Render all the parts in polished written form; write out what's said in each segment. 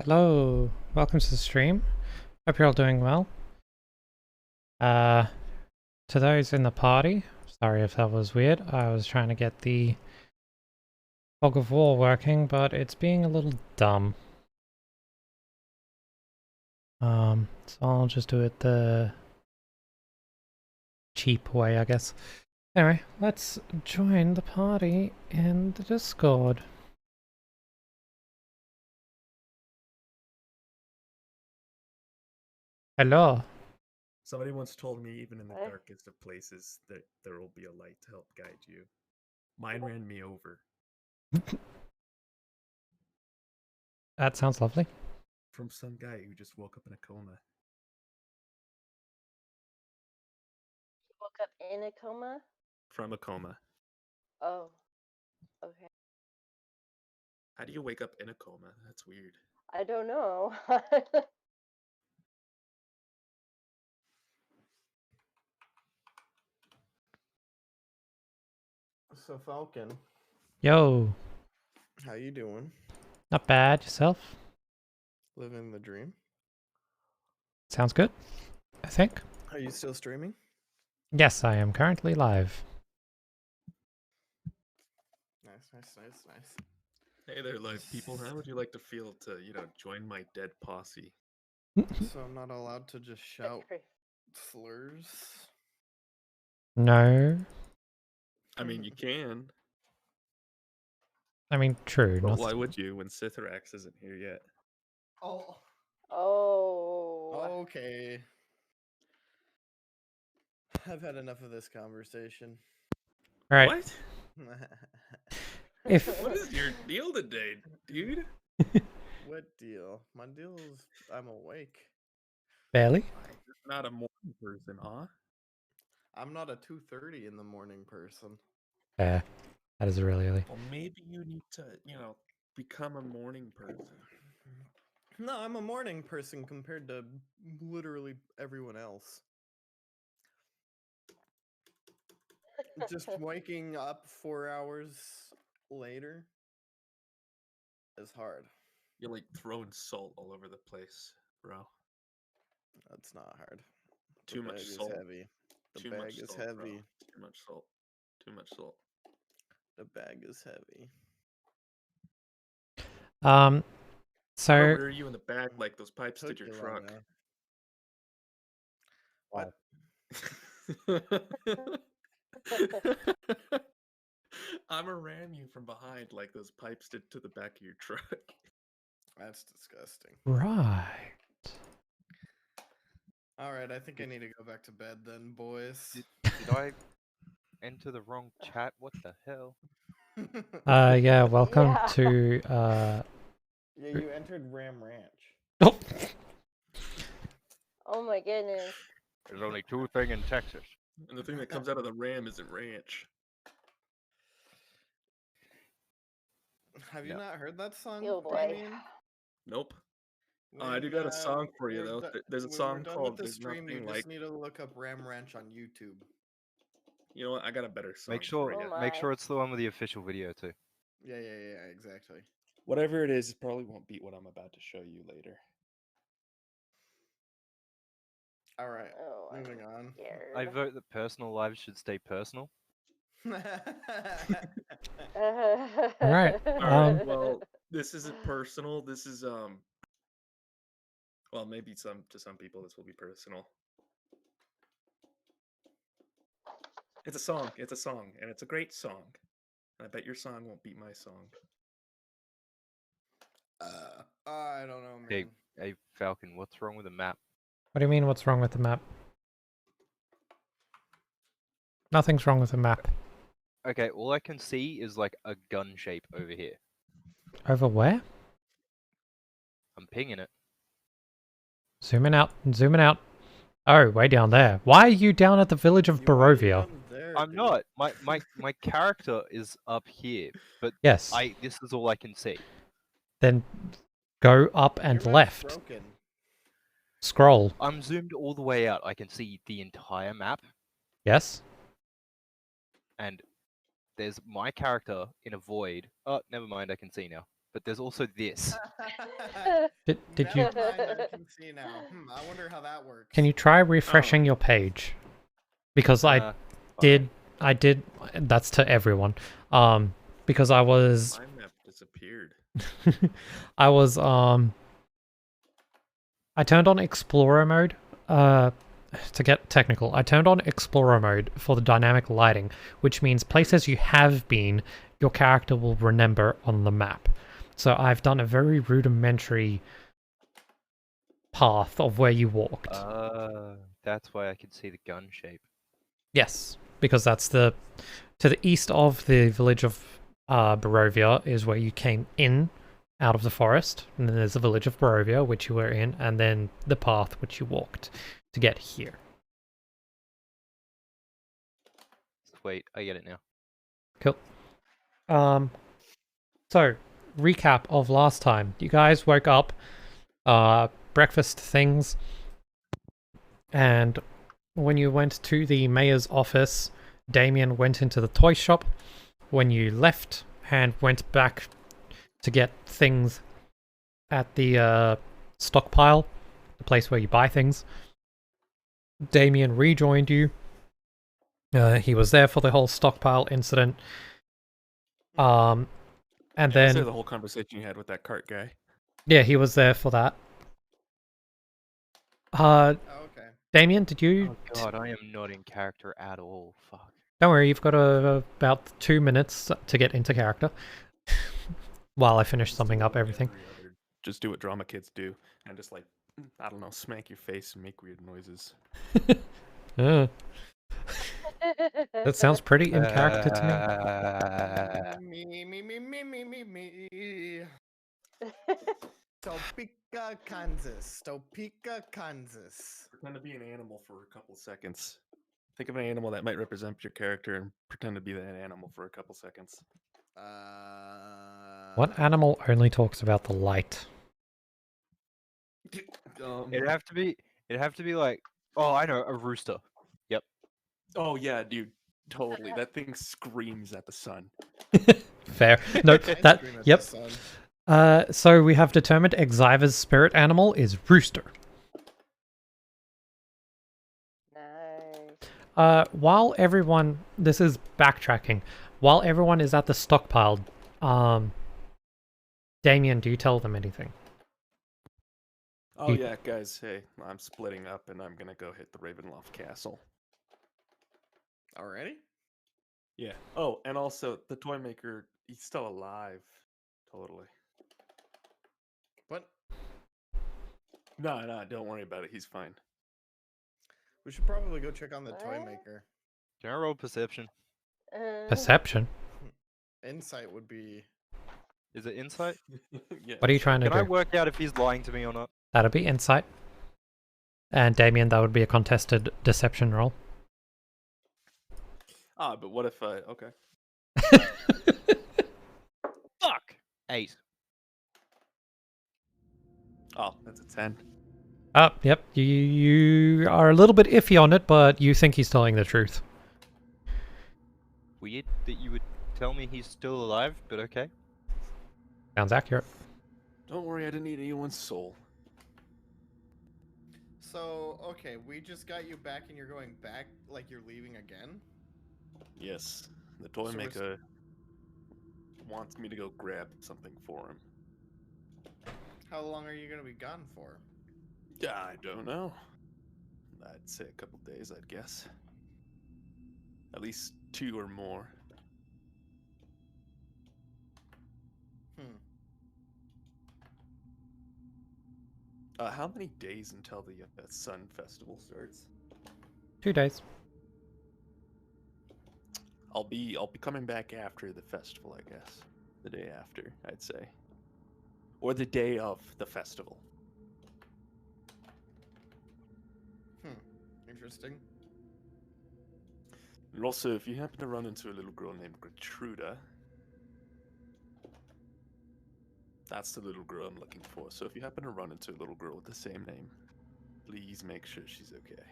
Hello, welcome to the stream. Hope you're all doing well. To those in the party, sorry if that was weird. I was trying to get the fog of war working, but it's being a little dumb. So I'll just do it the cheap way, I guess. Anyway, let's join the party in the Discord. Hello. Somebody once told me, even in the darkest of places, that there will be a light to help guide you. Mine ran me over. That sounds lovely. From some guy who just woke up in a coma. Woke up in a coma? From a coma. Oh, okay. How do you wake up in a coma? That's weird. I don't know. So Falcon, Yo, how you doing? not bad. Yourself? Living the dream? Sounds good, I think. Are you still streaming? Yes, I am currently live. Nice. Hey there, live people. How would you like to feel to, join my dead posse? So I'm not allowed to just shout slurs? No. I mean, you can. I mean, true. But why would you when Sithrax isn't here yet? Oh. Oh. Okay. I've had enough of this conversation. Right. What? What is your deal today, dude? What deal? My deal is I'm awake. Barely? You're not a morning person, huh? I'm not a 2:30 in the morning person. Yeah, that is really early. Well, maybe you need to, become a morning person. No, I'm a morning person compared to literally everyone else. Just waking up 4 hours later is hard. You're like throwing salt all over the place, bro. That's not hard. Too much salt. Heavy. The bag is heavy. Bro. Too much salt. Too much salt. The bag is heavy. So where are you in the bag like those pipes did your truck? What? I'ma ram you from behind like those pipes did to the back of your truck. That's disgusting. right. Alright, I think I need to go back to bed then, boys. Did I enter the wrong chat? What the hell? Yeah, welcome to Yeah, you entered Ram Ranch. Oh. Oh my goodness. There's only two things in Texas. And the thing that comes out of the ram isn't ranch. Have you not heard that song? Oh boy. Nope. I do got a song for you though. There's a song called "There's Nothing You Like." just need to look up Ram Ranch on YouTube. You know what? I got a better song. Make sure Oh it's the one with the official video too. Yeah, exactly. Whatever it is, it probably won't beat what I'm about to show you later. All right, Oh, moving on. I vote that personal lives should stay personal. Right. Well, this isn't personal. This is well, maybe to some people this will be personal. It's a song, and it's a great song. I bet your song won't beat my song. I don't know, man. Hey, Falcon, what's wrong with the map? What do you mean, what's wrong with the map? Nothing's wrong with the map. Okay, all I can see is like a gun shape over here. Over where? I'm pinging it. Zooming out. Oh, way down there. Why are you down at the village of Barovia? I'm not. My character is up here, but yes. this is all I can see. Then go up and left. Broken. Scroll. I'm zoomed all the way out. I can see the entire map. Yes. And there's my character in a void. Oh, never mind. I can see now. but there's also this. Did you? Never mind, I can see now. I wonder how that works. Can you try refreshing your page? Because I did. That's to everyone. Because I was. My map disappeared. I was I turned on Explorer mode. To get technical, I turned on Explorer mode for the dynamic lighting, which means places you have been, your character will remember on the map. So I've done a very rudimentary path of where you walked. That's why I could see the gun shape. Yes, because that's to the east of the village of Barovia is where you came in out of the forest, and then there's the village of Barovia, which you were in, and then the path which you walked to get here. Wait, I get it now. Cool. So, recap of last time. You guys woke up, breakfast things, and when you went to the mayor's office, Damien went into the toy shop. When you left and went back to get things at the stockpile, the place where you buy things, Damien rejoined you. He was there for the whole stockpile incident. And Was then there the whole conversation you had with that cart guy? yeah, he was there for that. Oh, okay. Damien, did you? Oh god, I am not in character at all. Fuck. Don't worry, you've got about 2 minutes to get into character. While I finish summing up everything. Just do what drama kids do, and just like, I don't know, smack your face and make weird noises. That sounds pretty in character to me. Me. Topeka, Kansas. Topeka, Kansas. Pretend to be an animal for a couple seconds. Think of an animal that might represent your character and pretend to be that animal for a couple seconds. What animal only talks about the light? It'd have to be like, oh, I know, a rooster. Yep. Oh yeah, dude, totally. That thing screams at the sun. Fair. No, I that. scream at the Yep. sun. So we have determined Xiva's spirit animal is rooster. Nice. While everyone, this is backtracking. While everyone is at the stockpile, Damien, do you tell them anything? Oh yeah, guys, hey, I'm splitting up and I'm gonna go hit the Ravenloft castle. Already? Yeah. Oh, and also the toy maker, he's still alive. Totally. What? No, don't worry about it. He's fine. We should probably go check on the toy What? maker. Can I roll perception? Perception? Insight would be. Is it insight? Yeah. What are you trying to Can I do? work out if he's lying to me or not? That'd be insight. And Damien, that would be a contested deception roll. But what if I... Okay. Fuck! 8. Oh, that's a 10. Yep. You are a little bit iffy on it, but you think he's telling the truth. Weird that you would tell me he's still alive, but okay. Sounds accurate. Don't worry, I didn't eat anyone's soul. So, okay, we just got you back and you're going back like you're leaving again? Yes. The toy So we're maker wants me to go grab something for him. How long are you going to be gone for? I don't know. I'd say a couple days, I'd guess. At least 2 or more. How many days until the Sun Festival starts? 2 days. I'll be coming back after the festival, I guess. The day after, I'd say. Or the day of the festival. Interesting. And also, if you happen to run into a little girl named Gertruda, that's the little girl I'm looking for. So if you happen to run into a little girl with the same name, please make sure she's okay.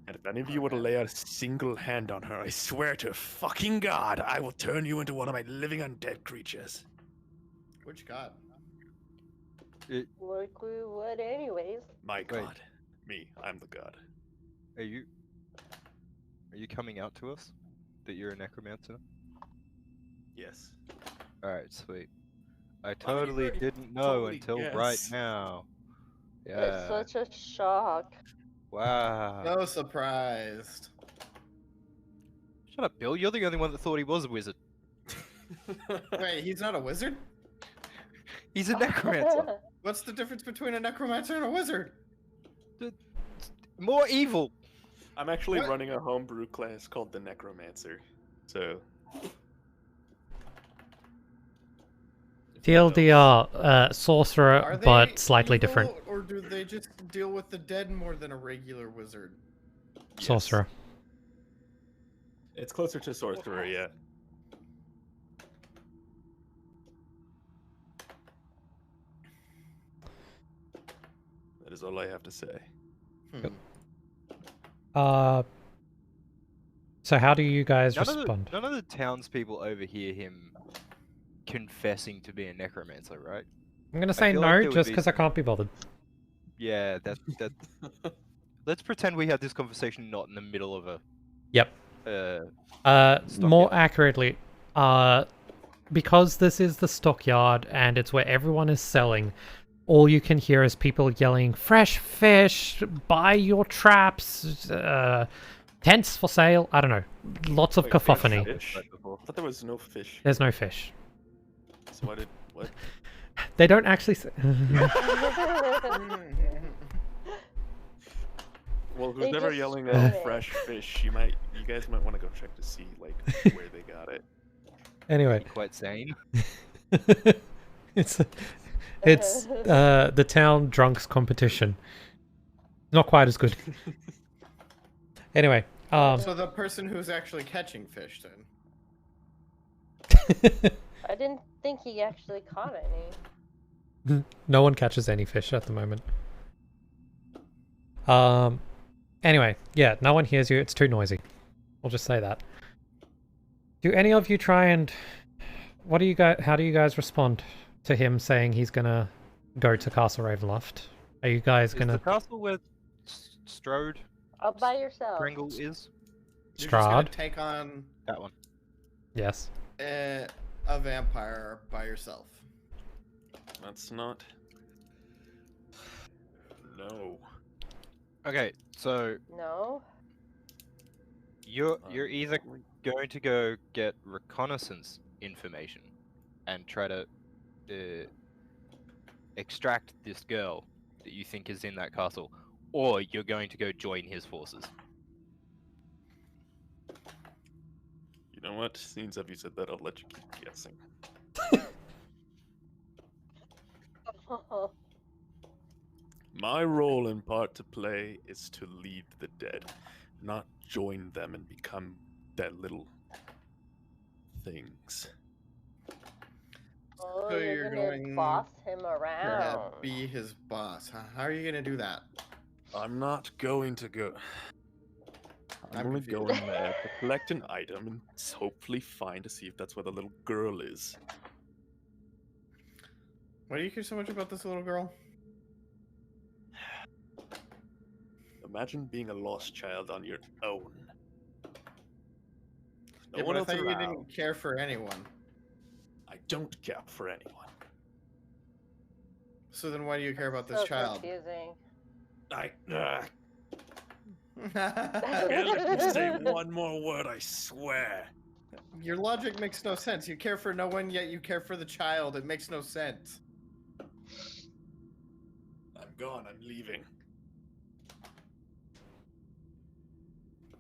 And if any of you were to lay a single hand on her, I swear to fucking God, I will turn you into one of my living undead creatures. Which god? Like we would anyways. My Wait. God. Me. I'm the god. Are you coming out to us that you're a necromancer? Yes. Alright, sweet. I you totally already didn't know totally until right guessed. now. It's Yeah. such a shock. Wow. So surprised. Shut up, Bill. You're the only one that thought he was a wizard. Wait, he's not a wizard? He's a necromancer. What's the difference between a necromancer and a wizard? More evil. I'm actually What? running a homebrew class called the Necromancer. So. Feel the sorcerer, Are they but slightly evil, different. Or do they just deal with the dead more than a regular wizard? Yes. Sorcerer. It's closer to sorcerer, yeah. That is all I have to say. Yep. So how do you guys None respond? of the townspeople overhear him confessing to be a necromancer, right? I'm gonna say feel like no, there would just be- because I can't be bothered. Yeah, that. Let's pretend we had this conversation not in the middle of a. Yep. Stockyard. More accurately, because this is the stockyard and it's where everyone is selling, all you can hear is people yelling, "Fresh fish! Buy your traps! Tents for sale!" I don't know. Lots of Wait, cacophony. fish? I thought there was no fish. There's no fish. So what? They don't actually. Well, who's They never just yelling scream at it. fresh fish? You guys might want to go check to see like where they got it. Anyway, Quite sane. it's the town drunks competition. Not quite as good. Anyway, So the person who's actually catching fish, then. I didn't think he actually caught any. no one catches any fish at the moment. Anyway, yeah, no one hears you. It's too noisy. We'll just say that. Do any of you try and how do you guys respond to him saying he's gonna go to Castle Ravenloft? Are you guys Is gonna the castle where Strode All by yourself. Pringle is? You're just gonna Strahd? take on That one. Yes. a vampire by yourself. That's not. No. Okay, so No. you're either going to go get reconnaissance information and try to extract this girl that you think is in that castle, or you're going to go join his forces. You know what? Since you said that, I'll let you keep guessing. My role in part to play is to lead the dead, not join them and become their little things. Oh, So you're you're gonna going boss him Yeah, around. be his boss. How are you gonna do that? I'm not going to go. I'm I'm only confused. going there to collect an item and hopefully find to see if that's where the little girl is. Why do you care so much about this little girl? Imagine being a lost child on your own. No Yeah, one but I else thought you around. didn't care for anyone. I don't care for anyone. So then why do you care about this So child? confusing. I let me say one more word, I swear. Your logic makes no sense. You care for no one, yet you care for the child. It makes no sense. I'm gone, I'm leaving.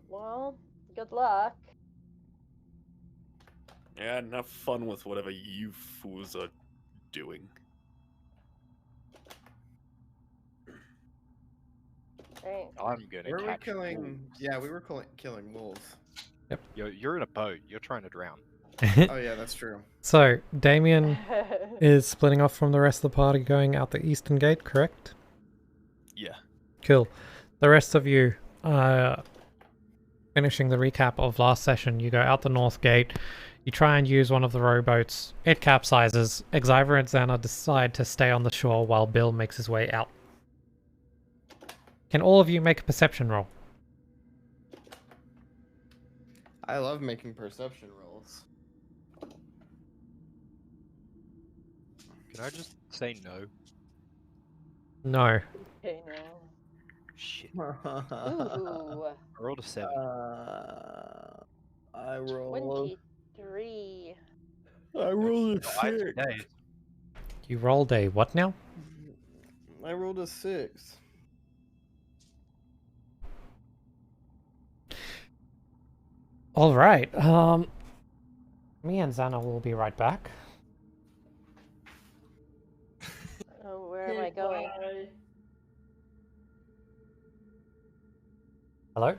Well, good luck. Yeah, and have fun with whatever you fools are doing. Thanks. I'm gonna Were we catch killing? wolves. Yeah, we were killing wolves. You're in a boat. You're trying to drown. Oh yeah, that's true. So, Damien is splitting off from the rest of the party going out the eastern gate, correct? Yeah. Cool. The rest of you, finishing the recap of last session, you go out the north gate, you try and use one of the rowboats, it capsizes, Xiver and Xana decide to stay on the shore while Bill makes his way out. Can all of you make a perception roll? I love making perception rolls. Can I just say no? No. Okay, no. Shit. Ooh, I rolled a 7. I roll. 23. I rolled a Oh, I had 2 6. days. You rolled a what now? I rolled a 6. Alright, me and Xana will be right back. Oh, where am I going? Hello?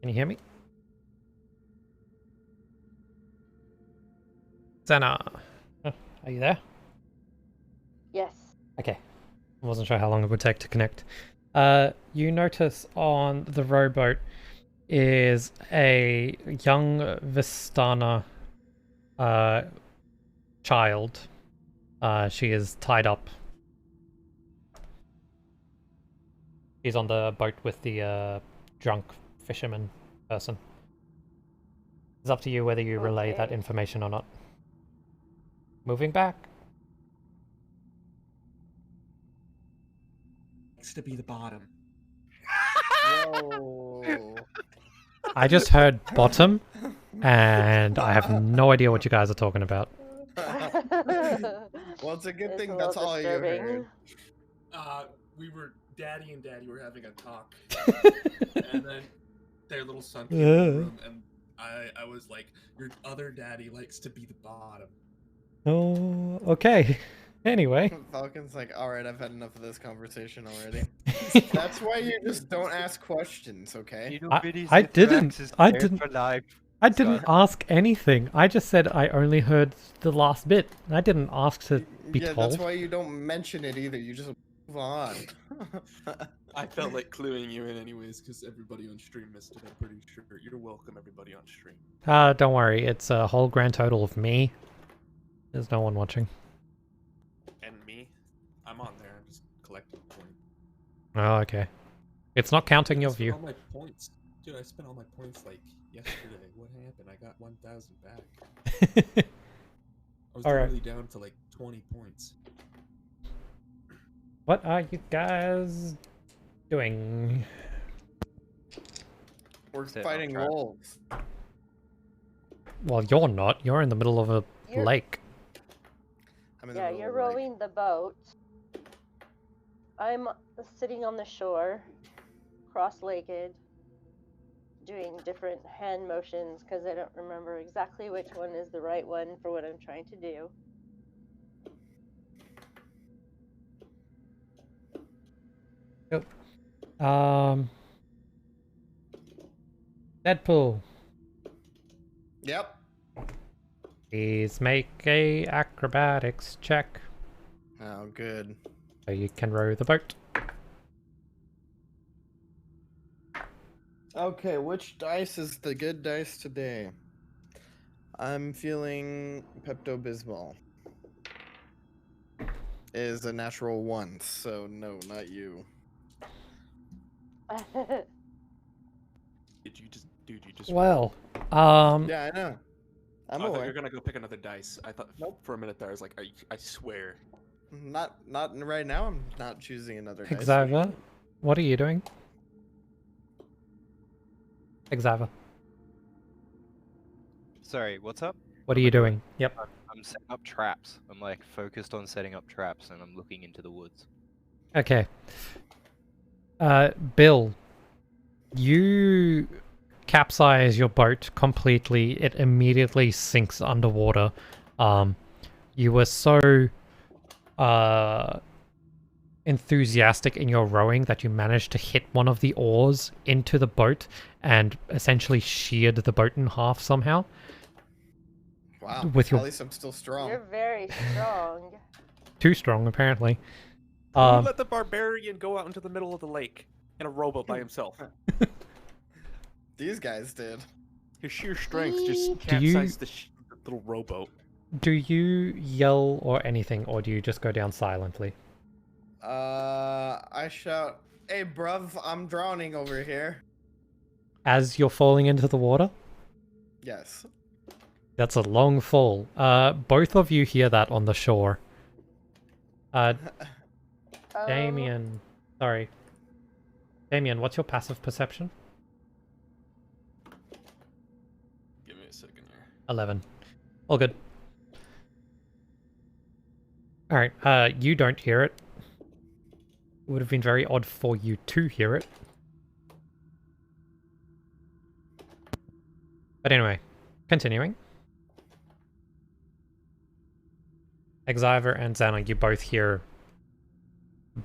Can you hear me? Xana, are you there? Yes. Okay. I wasn't sure how long it would take to connect. You notice on the rowboat is a young Vistana child. She is tied up. She's on the boat with the drunk fisherman person. It's up to you whether you relay that Okay. information or not. Moving back. To be the bottom. Whoa. I just heard bottom, and I have no idea what you guys are talking about. Well, it's a good It's thing a that's little all you disturbing. heard. We were Daddy and Daddy were having a talk, and then their little son came in the room, and I was like, "Your other daddy likes to be the bottom." Oh, okay. Anyway. Falcon's like, alright, I've had enough of this conversation already. That's why you just don't ask questions, okay? I didn't ask anything. I just said I only heard the last bit. I didn't ask to be Yeah, told. that's why you don't mention it either. You just move on. I felt like cluing you in anyways, because everybody on stream missed it, I'm pretty sure. You're welcome, everybody on stream. Don't worry. It's a whole grand total of me. There's no one watching. And me, I'm on there, I'm just collecting points. Oh, okay. It's not counting your I spent view. all my points. Dude, I spent all my points like yesterday. What happened? I got 1,000 back. I was Alright. literally down to like 20 points. What are you guys doing? We're Setting up fighting traps. wolves. Well, you're not. You're in the middle of a You're- lake. I'm in the Yeah, middle you're of the lake. rowing the boat. I'm sitting on the shore, cross-legged, doing different hand motions because I don't remember exactly which one is the right one for what I'm trying to do. Deadpool, Yep. please make a acrobatics check Oh, good. so you can row the boat. Okay, which dice is the good dice today? I'm feeling Pepto-Bismol. Is a natural 1, so no, not you. Did you just, dude, you just. Well, Yeah, I know. I'm I thought you aware. were gonna go pick another dice. I thought Nope. for a minute there, I was like, I swear. Not right now. I'm not choosing another dice. Xiver, what are you doing? Xiver, Sorry, what's up? what are you doing? Yep. I'm setting up traps. I'm like focused on setting up traps, and I'm looking into the woods. Okay. Bill, you capsize your boat completely. It immediately sinks underwater. You were so enthusiastic in your rowing that you managed to hit one of the oars into the boat and essentially sheared the boat in half somehow. Wow. With your- At least I'm still strong. You're very strong. Too strong, apparently. Who let the barbarian go out into the middle of the lake? in a rowboat by himself. These guys did. His sheer strength just Do you- capsized the little rowboat. Do you yell or anything, or do you just go down silently? I shout, "Hey, bruv, I'm drowning over here." As you're falling into the water? Yes. That's a long fall. Both of you hear that on the shore. Damien. Sorry. Damien, what's your passive perception? Give me a second here. 11. All good. Alright, you don't hear it. It would have been very odd for you to hear it. But anyway, continuing. Exiver and Xana, you both hear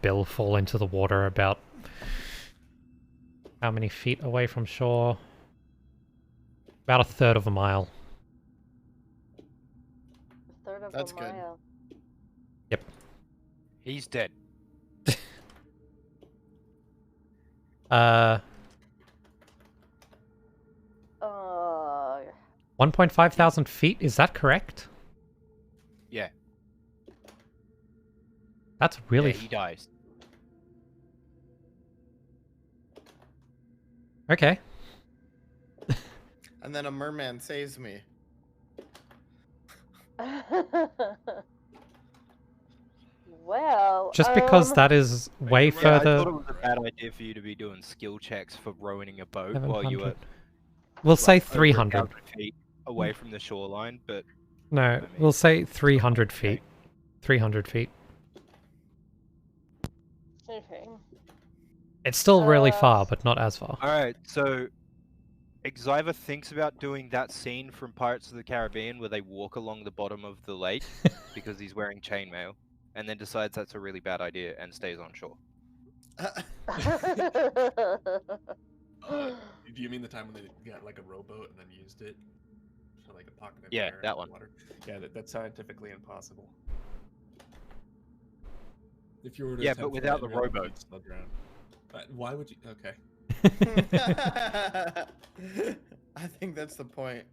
Bill fall into the water about how many feet away from shore? About a third of a mile. A third of That's a good. mile. He's dead. 1.5 thousand feet, is that correct? Yeah. That's really... Yeah, he dies. Okay. And then a merman saves me. Well, Just because that is way Yeah, I further... thought it was a bad idea for you to be doing skill checks for rowing a boat while you were 700. We'll say like, over 300. 1,000 feet away from the shoreline, but No, mean, we'll say 300 okay. feet. 300 feet. okay. It's still really far, Uh, but not as far. alright, so Exiver thinks about doing that scene from Pirates of the Caribbean where they walk along the bottom of the lake because he's wearing chainmail, and then decides that's a really bad idea and stays on shore. Do you mean the time when they got like a rowboat and then used it for like a pocket of Yeah, air that in the one. water? Yeah, that's scientifically impossible. If you were to Yeah, attempt but without that, the you'd rowboat. still drown. Why would you? Okay. I think that's the point.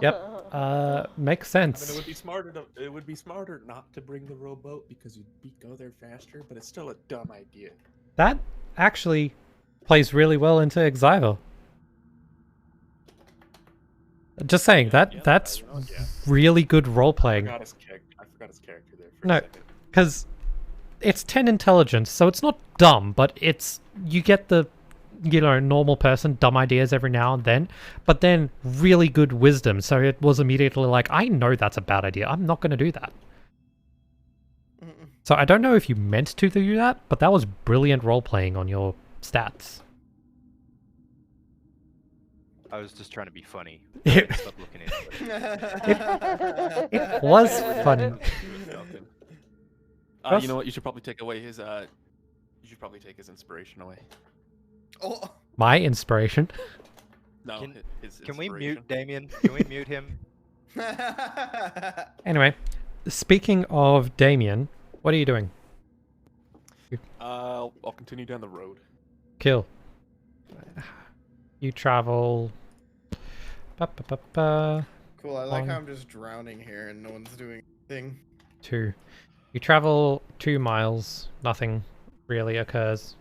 Yep. Makes I mean, sense. it would be smarter not to bring the rowboat because you'd go there faster, but it's still a dumb idea. That actually plays really well into Exiver. Just saying, that's really good role playing. I forgot his character there for No. a second. Because it's 10 intelligence, so it's not dumb, but you get the, normal person, dumb ideas every now and then, but then really good wisdom, so it was immediately like, I know that's a bad idea, I'm not going to do that. Mm-mm. So I don't know if you meant to do that, but that was brilliant role-playing on your stats. I was just trying to be funny. It- Stop looking into it. It was funny. You know what? You should probably take away his. You should probably take his inspiration away. Oh, My inspiration. No, Can- his Can we inspiration. mute Damien? Can we mute him? Anyway, speaking of Damien, what are you doing? I'll continue down the road. Kill. You travel... Ba-ba-ba-ba. Cool. I like how I'm just drowning here and no one's doing anything. 2. You travel 2 miles, nothing really occurs.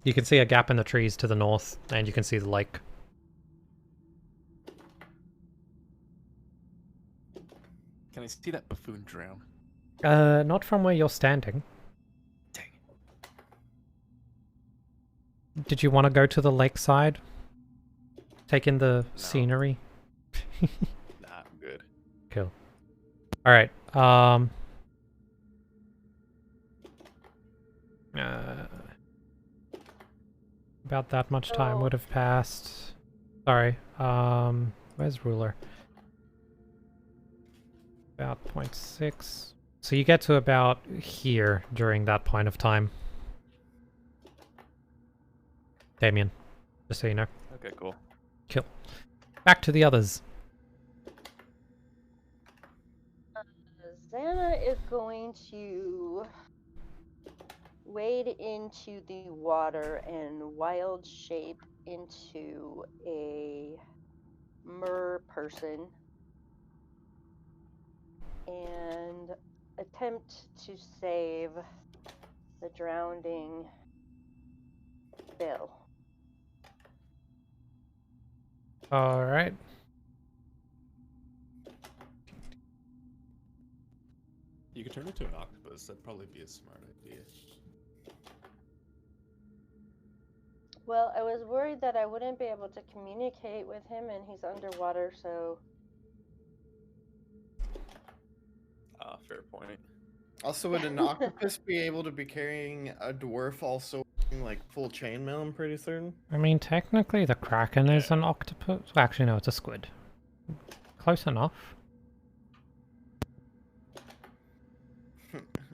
You can see a gap in the trees to the north, and you can see the lake. Can I see that buffoon drown? Not from where you're standing. Dang it. Did you want to go to the lakeside? Take in the scenery? Nah, I'm good. Cool. Alright, about that much time Oh. would have passed. Sorry, where's ruler? About 0.6. So you get to about here during that point of time. Damien, just so you know. Okay, cool. Back to the others. Xana is going to wade into the water and wild shape into a mer person and attempt to save the drowning Bill. All right. You could turn into an octopus. That'd probably be a smart idea. Well, I was worried that I wouldn't be able to communicate with him and he's underwater, so Fair point. Also, would an octopus be able to be carrying a dwarf also wearing, like full chainmail? I'm pretty certain. I mean, technically the Kraken is an octopus. Actually, no, it's a squid. Close enough.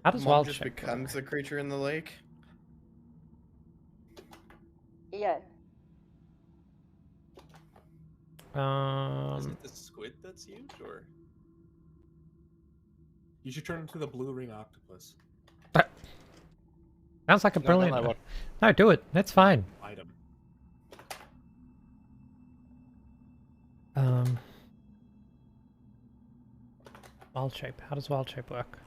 How does Mom wild just shape becomes the creature in the lake. yeah. work? Is it the squid that's used, or you should turn into the blue ring octopus Sounds like a No, brilliant. no, No, do it. That's fine. item? Wild shape. How does wild shape work?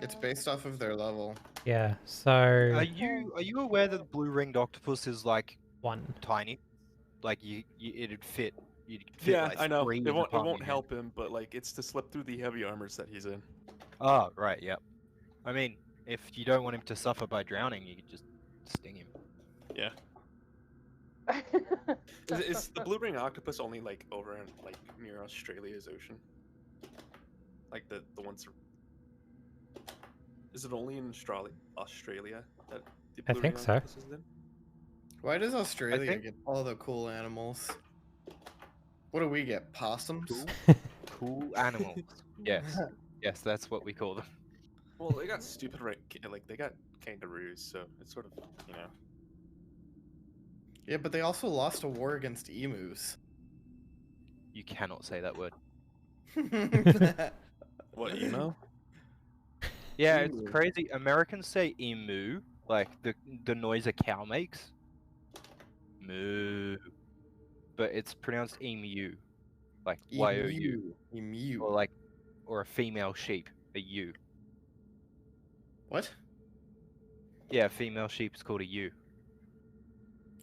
It's based off of their level. Yeah. So Are you aware that the blue ringed octopus is like 1. tiny? Like it'd fit. You'd fit Yeah, like I know. 3 in It the won't. It palm of won't your hand. help him, but like it's to slip through the heavy armors that he's in. Oh, right, yep. I mean, if you don't want him to suffer by drowning, you could just sting him. Yeah. Is the blue ring octopus only like over in like near Australia's ocean? Like the ones. Is it only in Australia that the I blue think ring so. octopus is in? Why does Australia think- get all the cool animals? What do we get? Possums? Cool animals. Yes. Yes, that's what we call them. Well, they got stupid like they got kangaroos, so it's sort of Yeah, but they also lost a war against emus. You cannot say that word. What Yeah, it's Emu. crazy. Americans say emu, like the noise a cow makes. Moo. But it's pronounced emu. Like Y-O-U. Emu. Or a female sheep, a ewe. What? Yeah, a female sheep is called a ewe.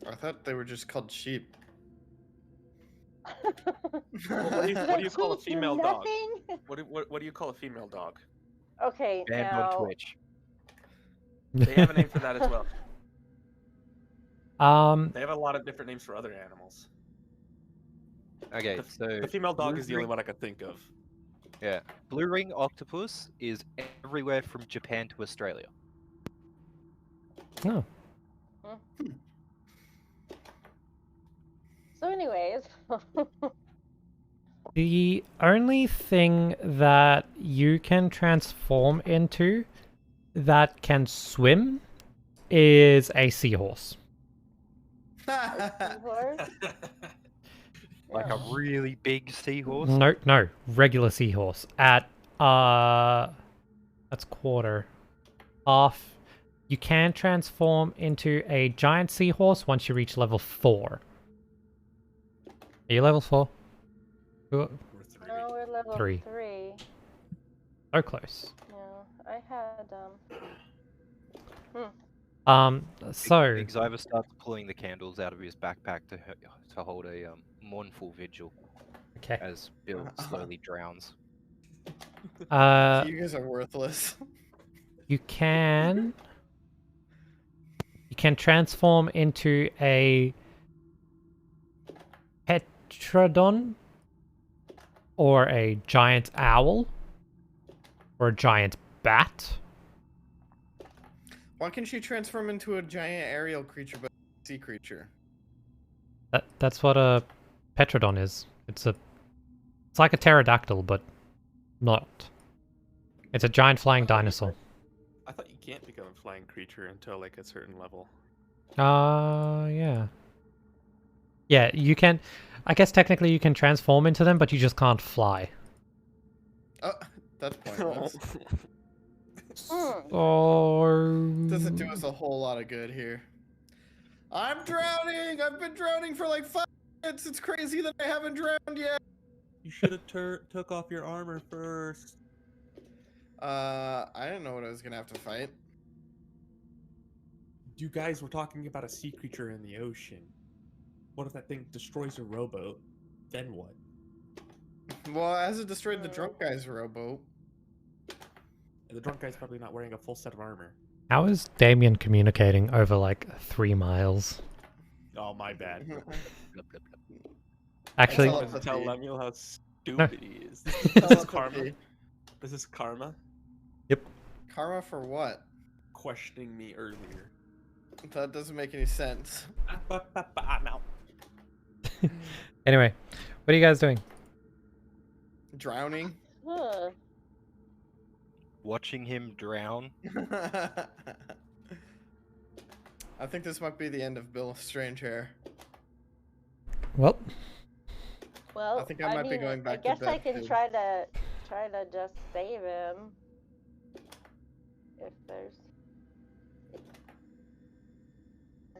I thought they were just called sheep. Well, what do you call a Teach you female dog? nothing? What do you call a female dog? Okay, Banned now on Twitch. They have a name for that as well. They have a lot of different names for other animals. Okay, so The female dog blue is the only ring- one I could think of. Yeah, blue ring octopus is everywhere from Japan to Australia. Oh. So anyways, The only thing that you can transform into that can swim is a seahorse. seahorse? Like a really big seahorse. No, regular seahorse at that's quarter. Half. You can transform into a giant seahorse once you reach level 4. Are you level 4? We're three. No, we're level 3. 3. So close. No, I had So Xiver starts pulling the candles out of his backpack to hold a mournful vigil okay. as Bill slowly drowns. You guys are worthless. You can transform into a Petrodon or a giant owl or a giant bat. Why can't you transform into a giant aerial creature but a sea creature? That's what a Petrodon is. It's like a pterodactyl, but not. It's a giant flying dinosaur. I thought you can't become a flying creature until like a certain level. Yeah. Yeah, you can. I guess technically you can transform into them, but you just can't fly. Oh, that's pointless. Or Doesn't do us a whole lot of good here. I'm drowning! I've been drowning for like 5 minutes! It's crazy that I haven't drowned yet! You should have took off your armor first. I didn't know what I was gonna have to fight. You guys were talking about a sea creature in the ocean. What if that thing destroys a rowboat? Then what? Well, as it destroyed the drunk guy's rowboat. The drunk guy's probably not wearing a full set of armor. how is Damien communicating over like 3 miles? Oh, my bad. Actually, all- I wanted to tell Telepathy. Lemuel how stupid he is. This is karma. Telepathy. This is karma Karma for what? questioning me earlier. That doesn't make any sense. I'm out. anyway, what are you guys doing? Drowning? Huh. Watching him drown. I think this might be the end of Bill Strangehair. Well, Well, I think I might be mean, going back I to guess I bed, can too. try to just save him. If there's. I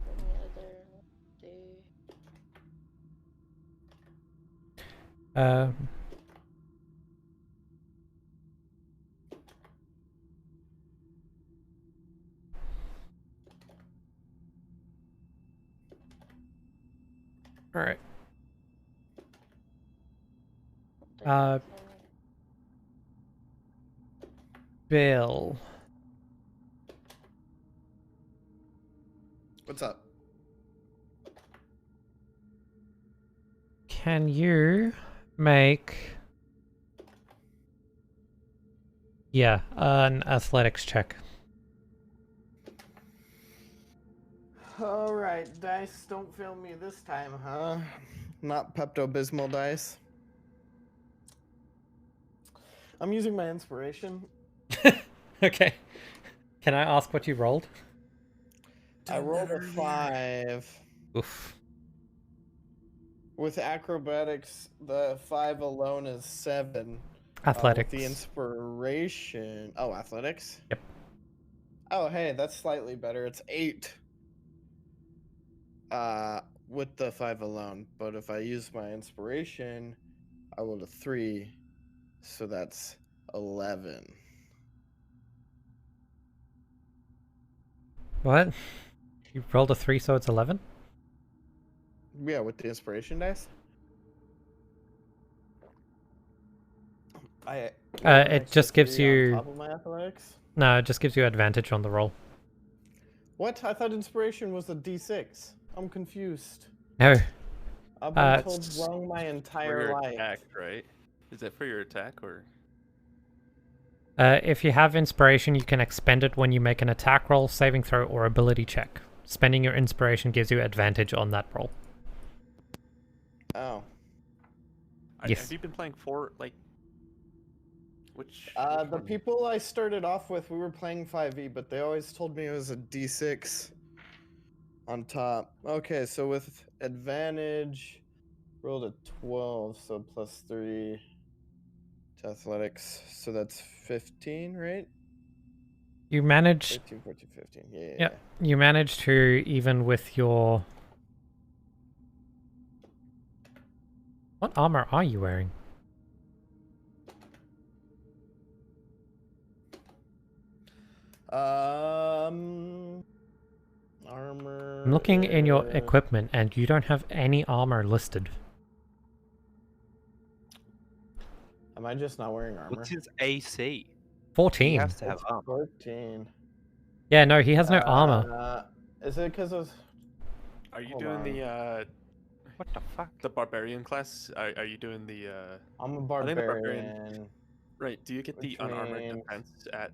don't have any other do. all right. Don't Uh, think there's Bill, What's up? can you make an athletics check? Alright, dice, don't fail me this time, huh? Not Pepto-Bismol dice. I'm using my inspiration. Okay. Can I ask what you rolled? I rolled a 5. Oof. With acrobatics, the 5 alone is 7. Athletics. With the inspiration... Oh, athletics? Yep. Oh, hey, that's slightly better. It's 8. With the 5 alone. But if I use my inspiration, I rolled a 3. So that's 11. What? You rolled a 3, so it's 11? Yeah, with the inspiration dice. It just gives you... On top of my athletics? No, it just gives you advantage on the roll. What? I thought inspiration was a d6. I'm confused. No. I've been Uh, told wrong my For entire your life. attack, right? Is that for your attack or? If you have inspiration, you can expend it when you make an attack roll, saving throw, or ability check. Spending your inspiration gives you advantage on that roll. Oh. Yes. Have you been playing for like? Which The one? people I started off with, we were playing 5e, but they always told me it was a d6 on top. Okay, so with advantage, rolled a 12, so plus 3 to athletics. So that's 15, right? You manage... 13, 14, 15. Yeah. Yep. You manage to, even with your... What armor are you wearing? Armor. I'm looking in your equipment, and you don't have any armor listed. Am I just not wearing armor? What's his AC? He 14. has to have It's armor. 14. Yeah, no, he has no armor. Is it because of... Are you Hold doing on. the What the fuck? barbarian class? Are you doing the I'm a think the barbarian. barbarian- right? Do you get the Which unarmored means- defense at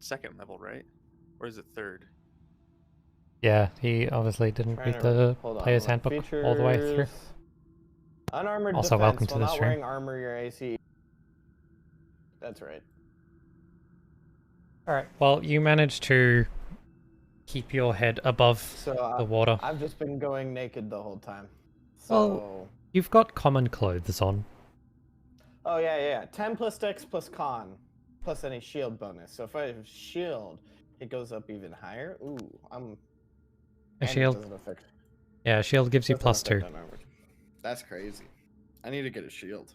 2nd level, right? Or is it 3rd? Yeah, he obviously didn't Trying read to- the hold on, player's look, handbook all the way through. features. Unarmored Also, defense. welcome to While the not stream. wearing armor, your AC. That's right. Alright, well, you managed to keep your head above So the water. I've just been going naked the whole time. Well- So You've got common clothes on. Oh yeah. 10 plus dex plus con, plus any shield bonus. So if I have shield, it goes up even higher. Ooh, A and it shield. doesn't affect. Yeah, shield gives you Doesn't +2. affect on armor. That's crazy. I need to get a shield.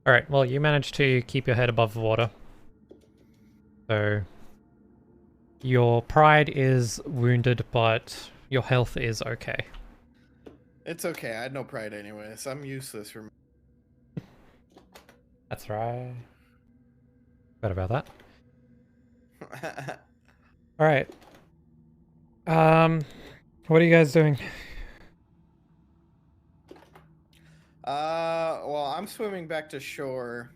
Alright, well, you managed to keep your head above the water. So, your pride is wounded, but your health is okay. It's okay. I had no pride anyways. I'm useless. That's right. Forgot about that. Alright. What are you guys doing? Well, I'm swimming back to shore.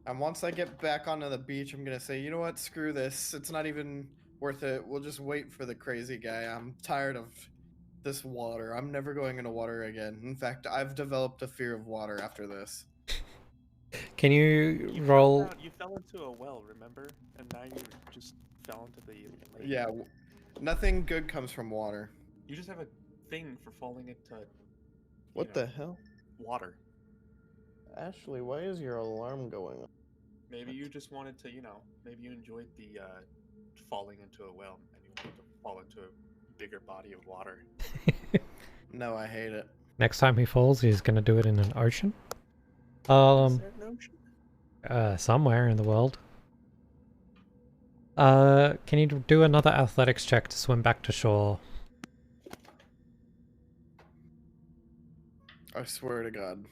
And once I get back onto the beach, I'm gonna say, you know what? Screw this. It's not even worth it. We'll just wait for the crazy guy. I'm tired of this water. I'm never going into water again. In fact, I've developed a fear of water after this. Can you You roll? You fell into a well, remember? And now you just fell into the lake. Yeah, nothing good comes from water. You just have a thing for falling into What the hell? water. Ashley, why is your alarm going off? Maybe you just wanted to, maybe you enjoyed the falling into a well and you wanted to fall into a bigger body of water. No, I hate it. Next time he falls, he's gonna do it in an ocean. Is there an ocean? Somewhere in the world. Can you do another athletics check to swim back to shore? I swear to God.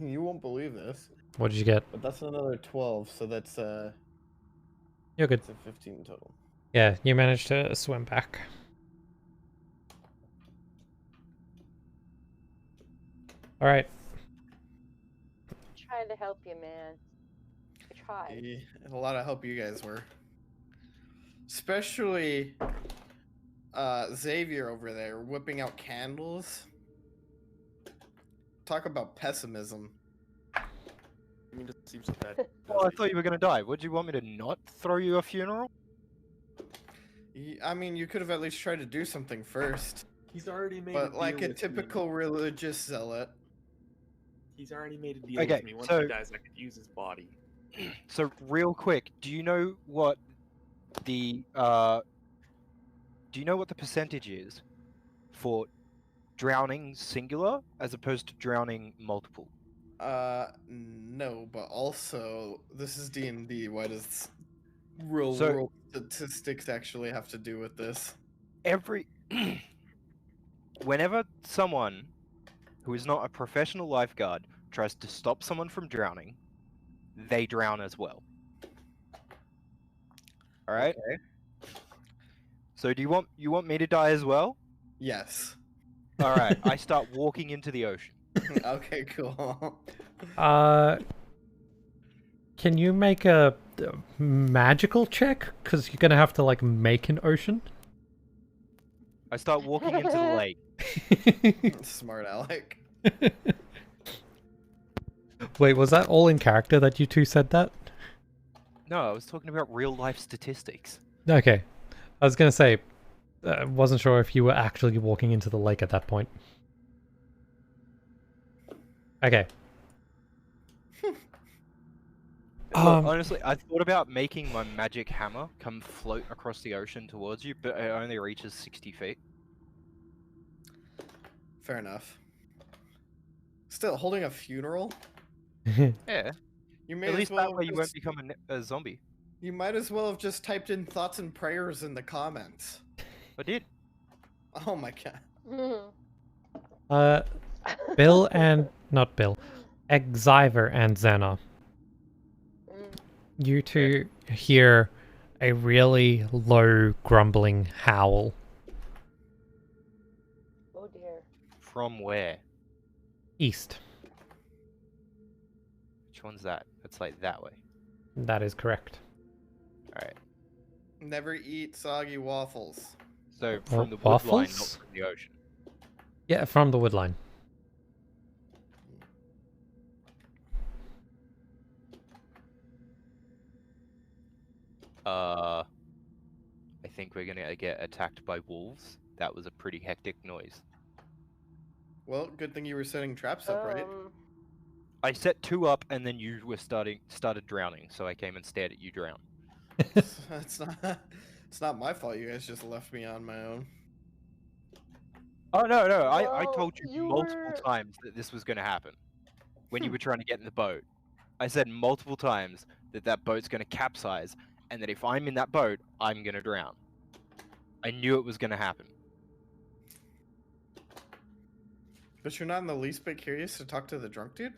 You won't believe this, What did you get? but that's another 12, so that's You're good. it's a 15 total. Yeah, you managed to swim back. Alright. Trying to help you, man. I tried. Yeah, a lot of help you guys were. Especially Xavier over there whipping out candles. Talk about pessimism. I mean, it seems so bad. Oh, I thought you were gonna die. Would you want me to not throw you a funeral? I mean, you could have at least tried to do something first. He's already made But a like deal a with me. typical religious zealot. He's already made a deal Okay, with me. Once so- he dies, I could use his body. So real quick, do you know what the percentage is for drowning singular as opposed to drowning multiple? No, but also this is D&D. Why does real So- world statistics actually have to do with this? Whenever someone who is not a professional lifeguard tries to stop someone from drowning, they drown as well. All right. Okay. So do you want me to die as well? Yes. All right. I start walking into the ocean. Okay, cool. Can you make a magical check? Because you're gonna have to, like, make an ocean. I start walking into the lake. Smart Alec. Wait, was that all in character that you two said that? No, I was talking about real life statistics. Okay. I was gonna say, wasn't sure if you were actually walking into the lake at that point. Okay. Look, honestly, I thought about making my magic hammer come float across the ocean towards you, but it only reaches 60 feet. Fair enough. Still, holding a funeral? Yeah. You may At as least well that way you won't just- become a zombie. You might as well have just typed in thoughts and prayers in the comments. I did. Oh my god. Bill and... not Bill. Exiver and Xena. You two hear a really low grumbling howl. Oh dear. From where? East. Which one's that? It's like that way. That is correct. Alright. Never eat soggy waffles. So from the wood line, not waffles? from the ocean. Yeah, from the woodline. I think we're gonna get attacked by wolves. That was a pretty hectic noise. Well, good thing you were setting traps up, right? I set 2 up, and then you were started drowning, so I came and stared at you drown. It's not my fault. You guys just left me on my own. Oh no, I Well, told you you multiple were- times that this was going to happen when you were trying to get in the boat. I said multiple times that that boat's going to capsize, and that if I'm in that boat, I'm going to drown. I knew it was going to happen. But you're not in the least bit curious to talk to the drunk dude?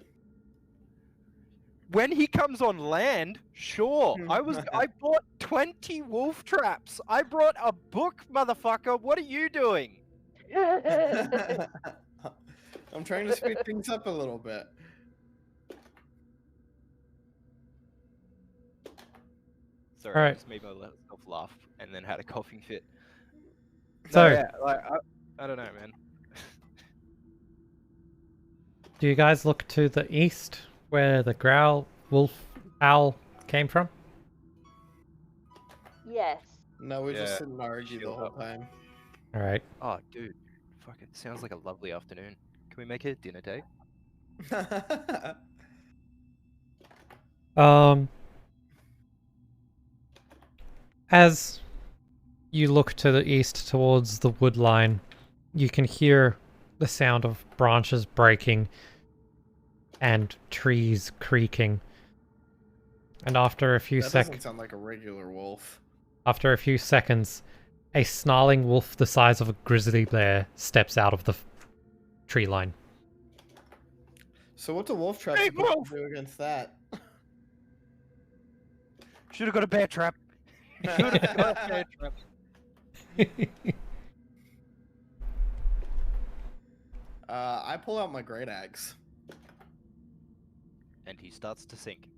When he comes on land, sure. I bought 20 wolf traps. I brought a book, motherfucker. What are you doing? I'm trying to speed things up a little bit. Sorry, Alright. I just made myself laugh and then had a coughing fit. So- No, yeah, like, I don't know, man. Do you guys look to the east where the growl wolf owl came from? Yes. No, we Yeah, just sit and argue the shield whole up. time. All right. Oh, dude. Fuck, it sounds like a lovely afternoon. Can we make it a dinner date? As you look to the east towards the wood line, you can hear the sound of branches breaking and trees creaking. And after a few That doesn't sound like a regular wolf. After a few seconds, a snarling wolf the size of a grizzly bear steps out of the tree line. So what's a wolf trap Hey, supposed wolf! to do against that? Should have got a bear trap. Should have got a bear trap. I pull out my great axe. And he starts to sink.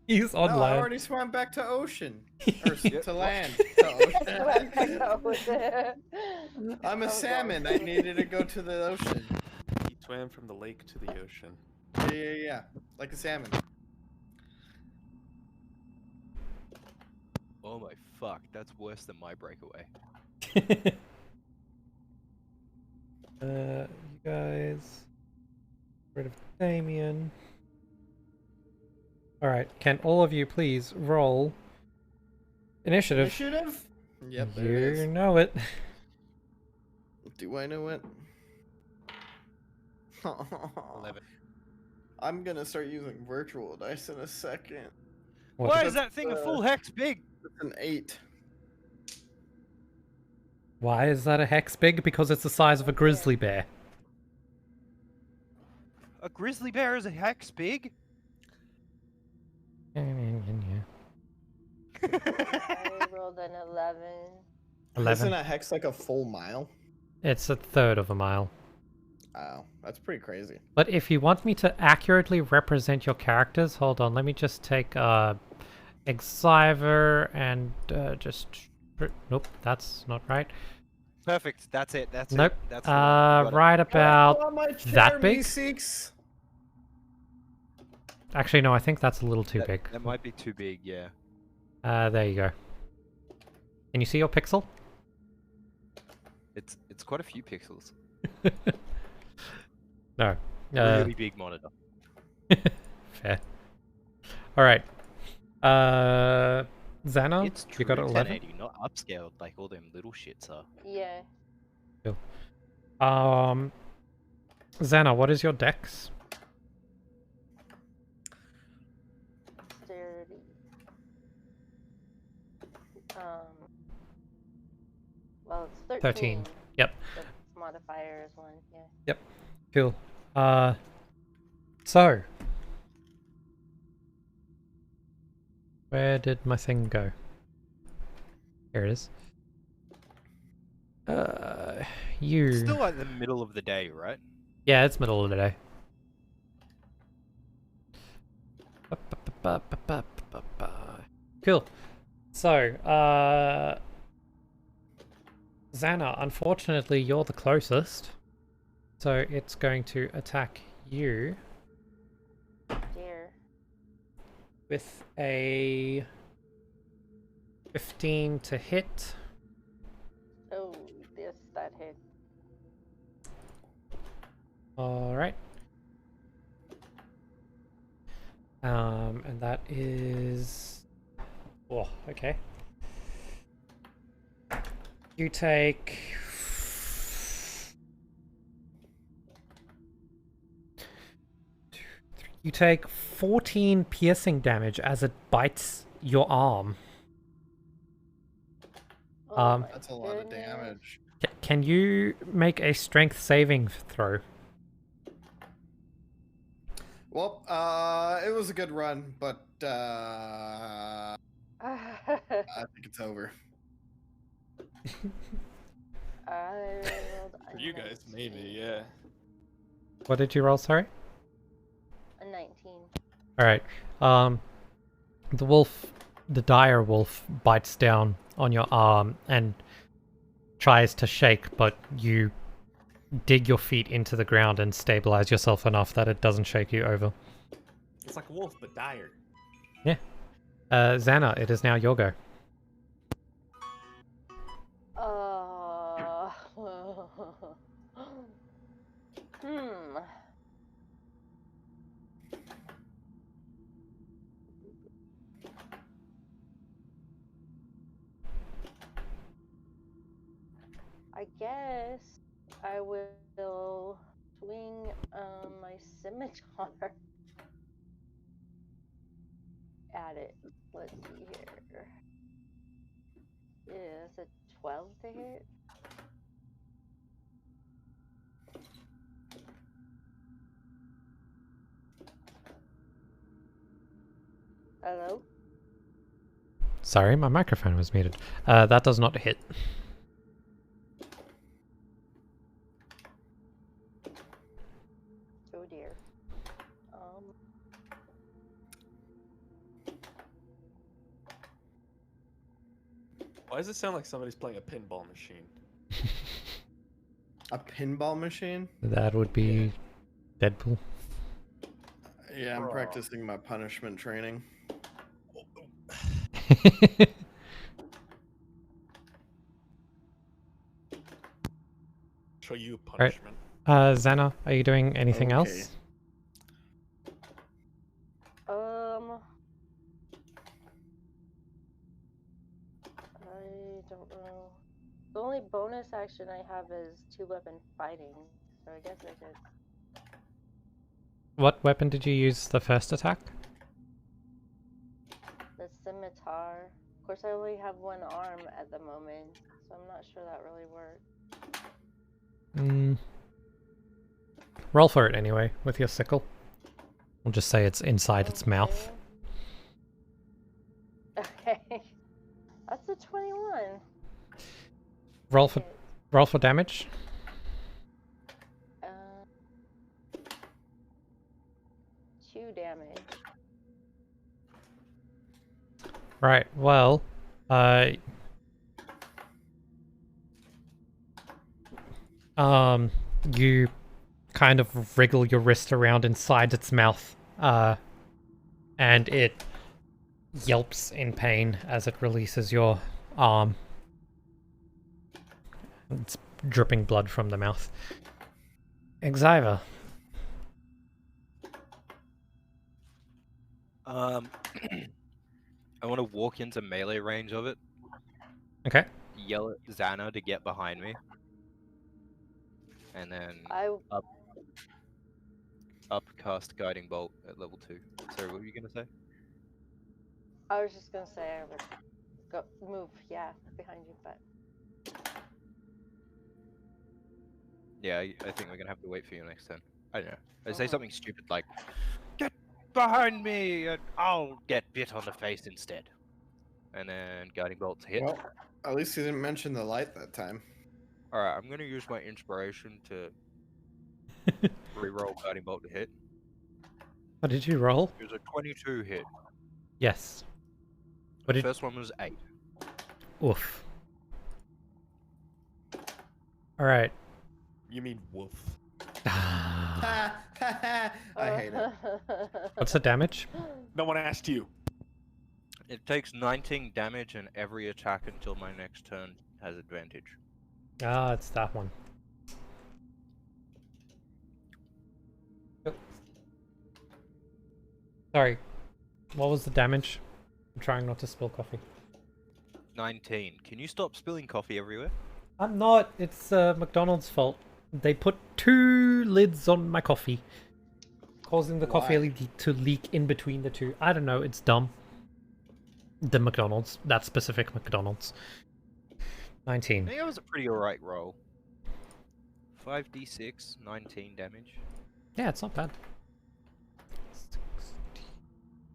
He's on No, I land. already swam back to ocean. Or Yep. to land. To ocean. I'm a Oh, salmon. God. I needed to go to the ocean. He swam from the lake to the ocean. Yeah. Like a salmon. Oh my fuck, that's worse than my breakaway. You guys. Rid of Damien. Alright, can all of you please roll initiative? Initiative? Yep, there You it is. know it. Do I know it? 11. I'm gonna start using virtual dice in a second. What? Why is is that thing a uh, full hex big? It's an 8. Why is that a hex big? Because it's the size of a grizzly bear. A grizzly bear is a hex big? I rolled an 11. 11. Isn't a hex like a full mile? It's a third of a mile. Oh, that's pretty crazy. But if you want me to accurately represent your characters, hold on, let me just take Exiver and just... Nope, that's not right. Perfect, that's it, that's Nope. it. That's the one. Got it. Right about Oh, my that chair, big? Me6. Actually, no, I think that's a little too That- big. That might be too big, yeah. There you go. Can you see your pixel? It's quite a few pixels. No. Really big monitor. Fair. Alright. Xana, It's you got true 11? 1080, not upscaled like all them little shits are. Yeah. Xana, what is your dex? Sturdy. Well, it's 13. 13. Yep. The modifier is 1, yeah. Cool. So. Where did my thing go? Here it is. You. It's still like the middle of the day, right? Yeah, it's middle of the day. Cool. So, Xana, unfortunately, you're the closest. So it's going to attack you Dear. with a 15 to hit. Oh, yes, that hit. All right. And that is. Oh, okay. You take. You take 14 piercing damage as it bites your arm. Oh my That's a lot of goodness. damage. Can you make a strength saving throw? Well, it was a good run, but I think it's over. I rolled a For you guys, 19. maybe, yeah. What did you roll, sorry? A 19. Alright. The wolf, the dire wolf, bites down on your arm and tries to shake, but you dig your feet into the ground and stabilize yourself enough that it doesn't shake you over. It's like a wolf, but dire. Xana, it is now your go. Hmm. I guess I will swing my scimitar at it. Let's see here. Yeah, it's a 12 to hit. Hello? Sorry, my microphone was muted. That does not hit. Oh dear. Why does it sound like somebody's playing a pinball machine? A pinball machine? That would be Deadpool. Yeah, I'm Bro. practicing my punishment training. Show you punishment. Xana, are you doing anything Okay. else? I don't know. The only bonus action I have is 2-weapon fighting, so I guess I could. What weapon did you use the first attack? The scimitar. Of course, I only have one arm at the moment, so I'm not sure that really works. Roll for it anyway, with your sickle. We'll just say it's inside its mouth. Okay. That's a 21. Roll for Hit. damage. 2 damage. Right, well, you kind of wriggle your wrist around inside its mouth, and it yelps in pain as it releases your arm. It's dripping blood from the mouth. Exiva. I want to walk into melee range of it. Okay. Yell at Xana to get behind me. And then upcast Guiding Bolt at level 2. Sorry, what were you going to say? I was just gonna say I would go move, yeah, behind you, but Yeah, I think we're going to have to wait for you next turn. I don't know. I say something stupid like, "Get behind me and I'll get bit on the face instead." And then Guiding Bolt to hit. Well, at least you didn't mention the light that time. Alright, I'm going to use my inspiration to reroll Guiding Bolt to hit. What did you roll? It was a 22 hit. Yes. What The did... first one was 8. Oof. Alright. You mean wolf? I hate it. What's the damage? No one asked you. It takes 19 damage and every attack until my next turn has advantage. Ah, it's that one. Sorry. What was the damage? I'm trying not to spill coffee. 19. Can you stop spilling coffee everywhere? I'm not. It's McDonald's fault. They put 2 lids on my coffee, causing the coffee Why? to leak in between the 2. I don't know. It's dumb. The McDonald's. That specific McDonald's. 19. I think that was a pretty alright roll. 5d6, 19 damage. Yeah, it's not bad.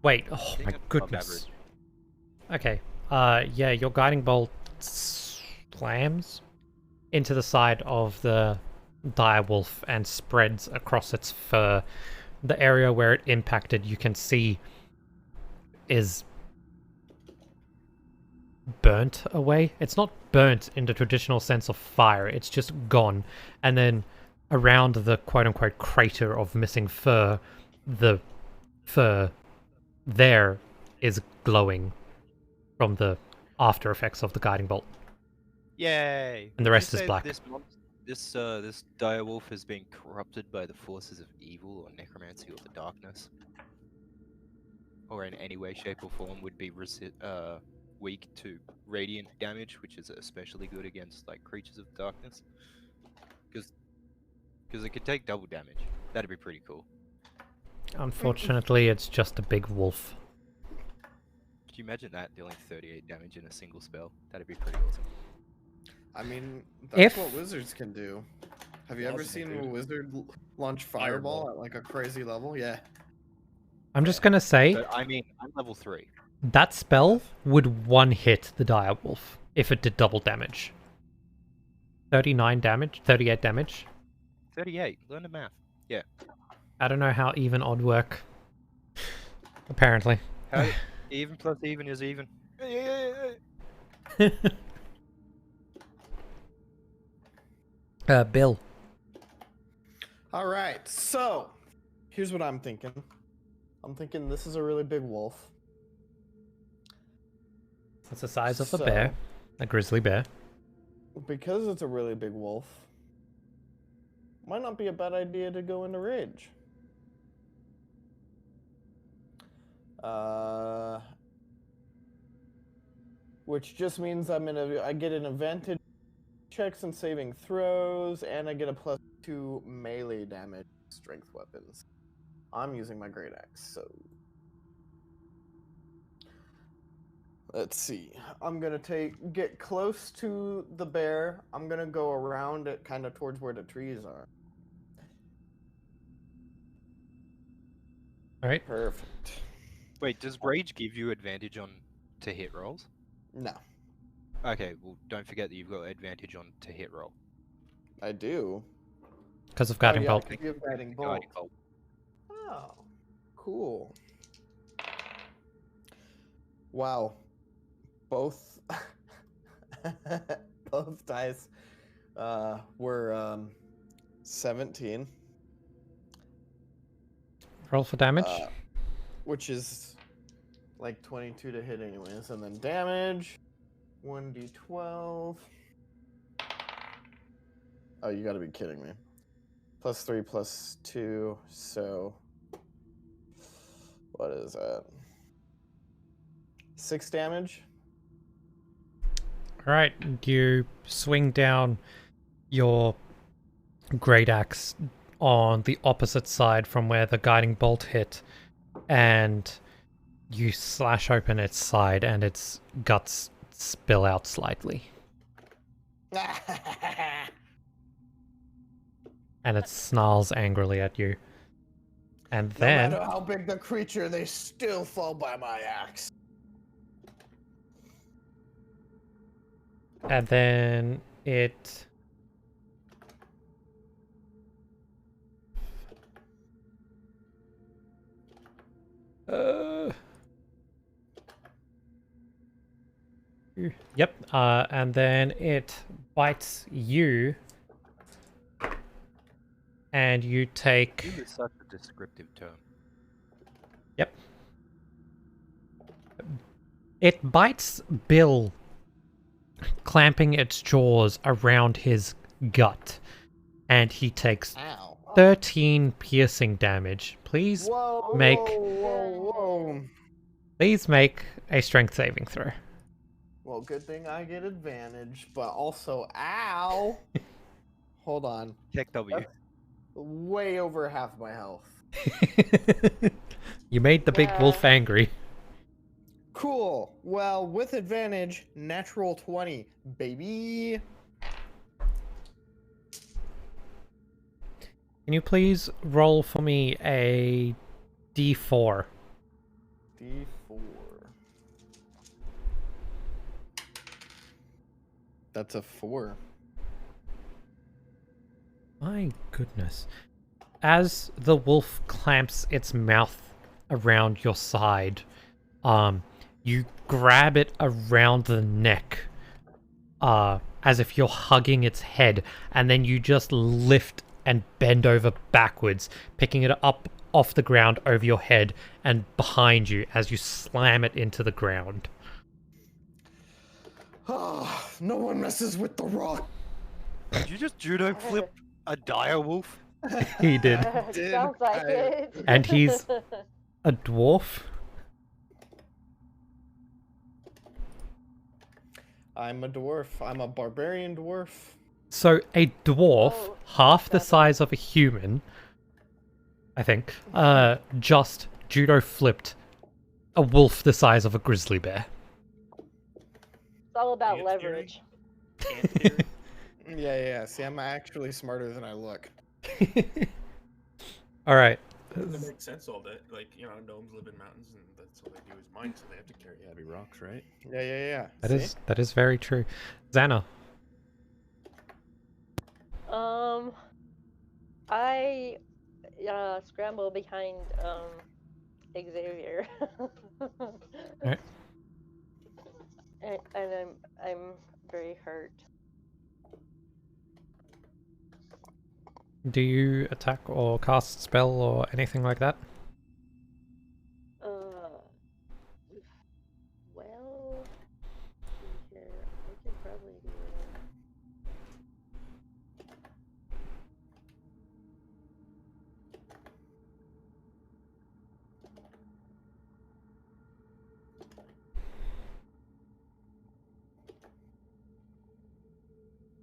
Wait. Oh think my that's above goodness. Okay. Yeah, your guiding bolt slams into the side of the direwolf and spreads across its fur. The area where it impacted, you can see, is burnt away. It's not burnt in the traditional sense of fire, it's just gone. And then around the quote-unquote crater of missing fur, the fur there is glowing from the after effects of the guiding bolt. Yay! And the Would you rest is say black. This direwolf has been corrupted by the forces of evil or necromancy or the darkness, or in any way, shape, or form would be weak to radiant damage, which is especially good against like creatures of darkness, because it could take double damage. That'd be pretty cool. Unfortunately, it's just a big wolf. Could you imagine that dealing 38 damage in a single spell? That'd be pretty awesome. I mean, that's If- what wizards can do. Have you ever Awesome, seen dude. a wizard launch fireball at like a crazy level? Yeah. I'm just gonna say, But I mean, I'm level 3. that spell would one-hit the direwolf if it did double damage. 39 damage? 38 damage? 38. Learn the math. I don't know how even odd work. Apparently. How even plus even is even. Bill. All right. So, here's what I'm thinking. I'm thinking this is a really big wolf. It's the size of a So- bear. A grizzly bear. Because it's a really big wolf, might not be a bad idea to go into rage. Which just means I get an advantage checks and saving throws, and I get a +2 melee damage strength weapons. I'm using my great axe, so let's see. I'm gonna get close to the bear. I'm gonna go around it, kind of towards where the trees are. Alright. Perfect. Wait, does rage give you advantage on to hit rolls? No, Okay, well, don't forget that you've got advantage on to hit roll. I do. Because of guiding oh, yeah, bolt. I give guiding bolt. Guiding bolt. Oh, cool. Wow. Both both dice were 17. Roll for damage. Which is like 22 to hit anyways. And then damage, 1d12. Oh, you gotta be kidding me. +3, +2, so what is that? 6 damage? Alright, you swing down your great axe on the opposite side from where the guiding bolt hit, and you slash open its side and its guts spill out slightly. And it snarls angrily at you. And then No matter how big the creature, they still fall by my axe. it Yep, and then it bites you, and you take. This is such a descriptive term. Yep. It bites Bill, clamping its jaws around his gut, and he takes Ow. 13 piercing damage. Please, Whoa, make- whoa. please make a strength saving throw. Well, good thing I get advantage, but also, ow. Hold on. Tech W. That's way over half my health. You made the big wolf Yeah. angry. Cool. Well, with advantage, natural 20, baby. Can you please roll for me a d4? D4. That's a 4. My goodness. As the wolf clamps its mouth around your side, you grab it around the neck, as if you're hugging its head, and then you just lift and bend over backwards, picking it up off the ground over your head and behind you as you slam it into the ground. Ah, no one messes with the rock. Did you just judo flip a dire wolf? He did. Did Sounds like I- it. And he's a dwarf. I'm a dwarf. I'm a barbarian dwarf. So a dwarf, Oh, half the got it. size of a human, I think, just judo flipped a wolf the size of a grizzly bear. It's all about Ant theory? leverage. Ant theory? Yeah. See, I'm actually smarter than I look. All right. That makes sense. All that, like, you know, gnomes live in mountains, and that's all they do is mine, so they have to carry heavy rocks, right? Yeah. That is very true. Xana, I scramble behind Xavier. Alright. And I'm very hurt. do you attack or cast spell or anything like that? Well, let's see here. I could probably do it.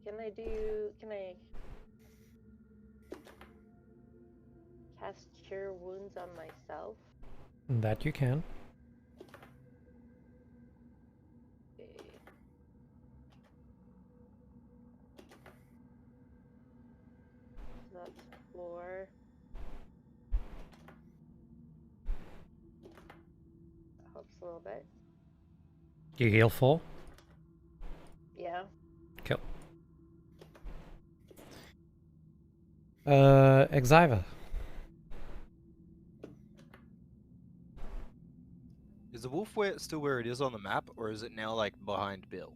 Can I cast Cure Wounds on myself? That you can. Okay. So that's 4. Helps a little bit. You heal 4. Yeah. Kill. Exiva. Is the wolf still where it is on the map, or is it now like behind Bill?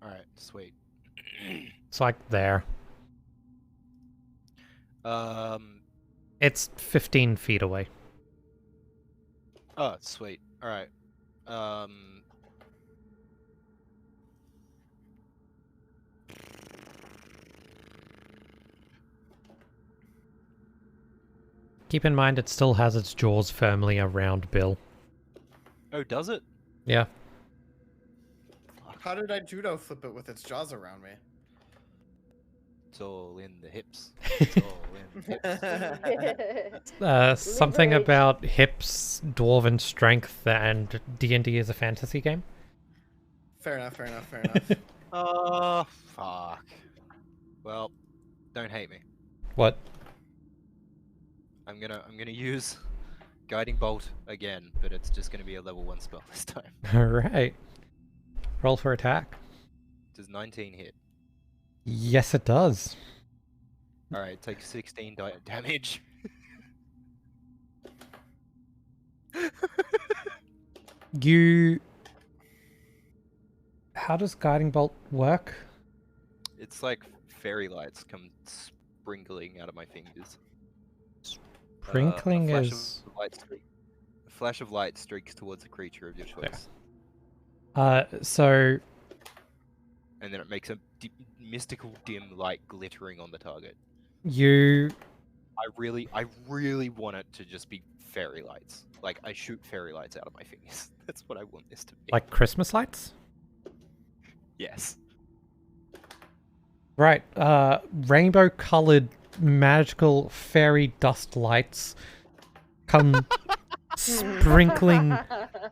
Alright, sweet. It's like there. It's 15 feet away. Oh, sweet. Alright. Keep in mind it still has its jaws firmly around Bill. Oh, does it? Yeah. How did I judo flip it with its jaws around me? It's all in the hips. It's all in the hips. Something Leverage. about hips, dwarven strength, and D&D is a fantasy game. Fair enough. Oh, fuck. Well, don't hate me. What? I'm gonna use Guiding Bolt again, but it's just gonna be a level 1 spell this time. Alright. Roll for attack. Does 19 hit? Yes, it does. Alright, take 16 damage. You... How does Guiding Bolt work? It's like fairy lights come sprinkling out of my fingers. Sprinkling a is... flash of light streaks towards a creature of your choice. So and then it makes a mystical dim light glittering on the target. You I really want it to just be fairy lights. Like I shoot fairy lights out of my fingers. That's what I want this to be. like Christmas lights? Yes. Right. Rainbow colored magical fairy dust lights come sprinkling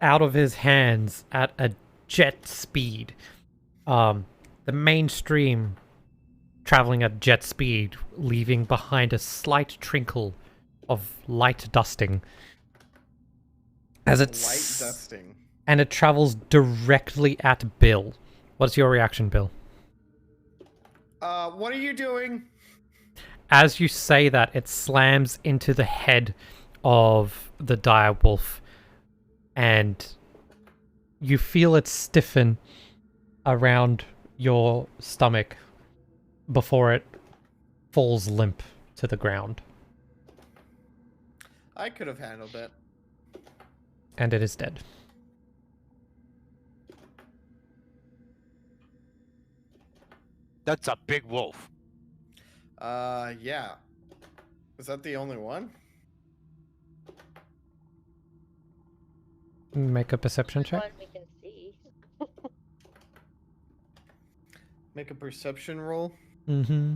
out of his hands at a jet speed. The mainstream traveling at jet speed, leaving behind a slight trickle of light dusting. As Light it's dusting. and it travels directly at Bill. What's your reaction, Bill? What are you doing? As you say that, it slams into the head of the dire wolf, and you feel it stiffen around your stomach before it falls limp to the ground. I could have handled it. And it is dead. That's a big wolf. Yeah. Is that the only one? Make a perception check. One we can see. Make a perception roll. Mm-hmm.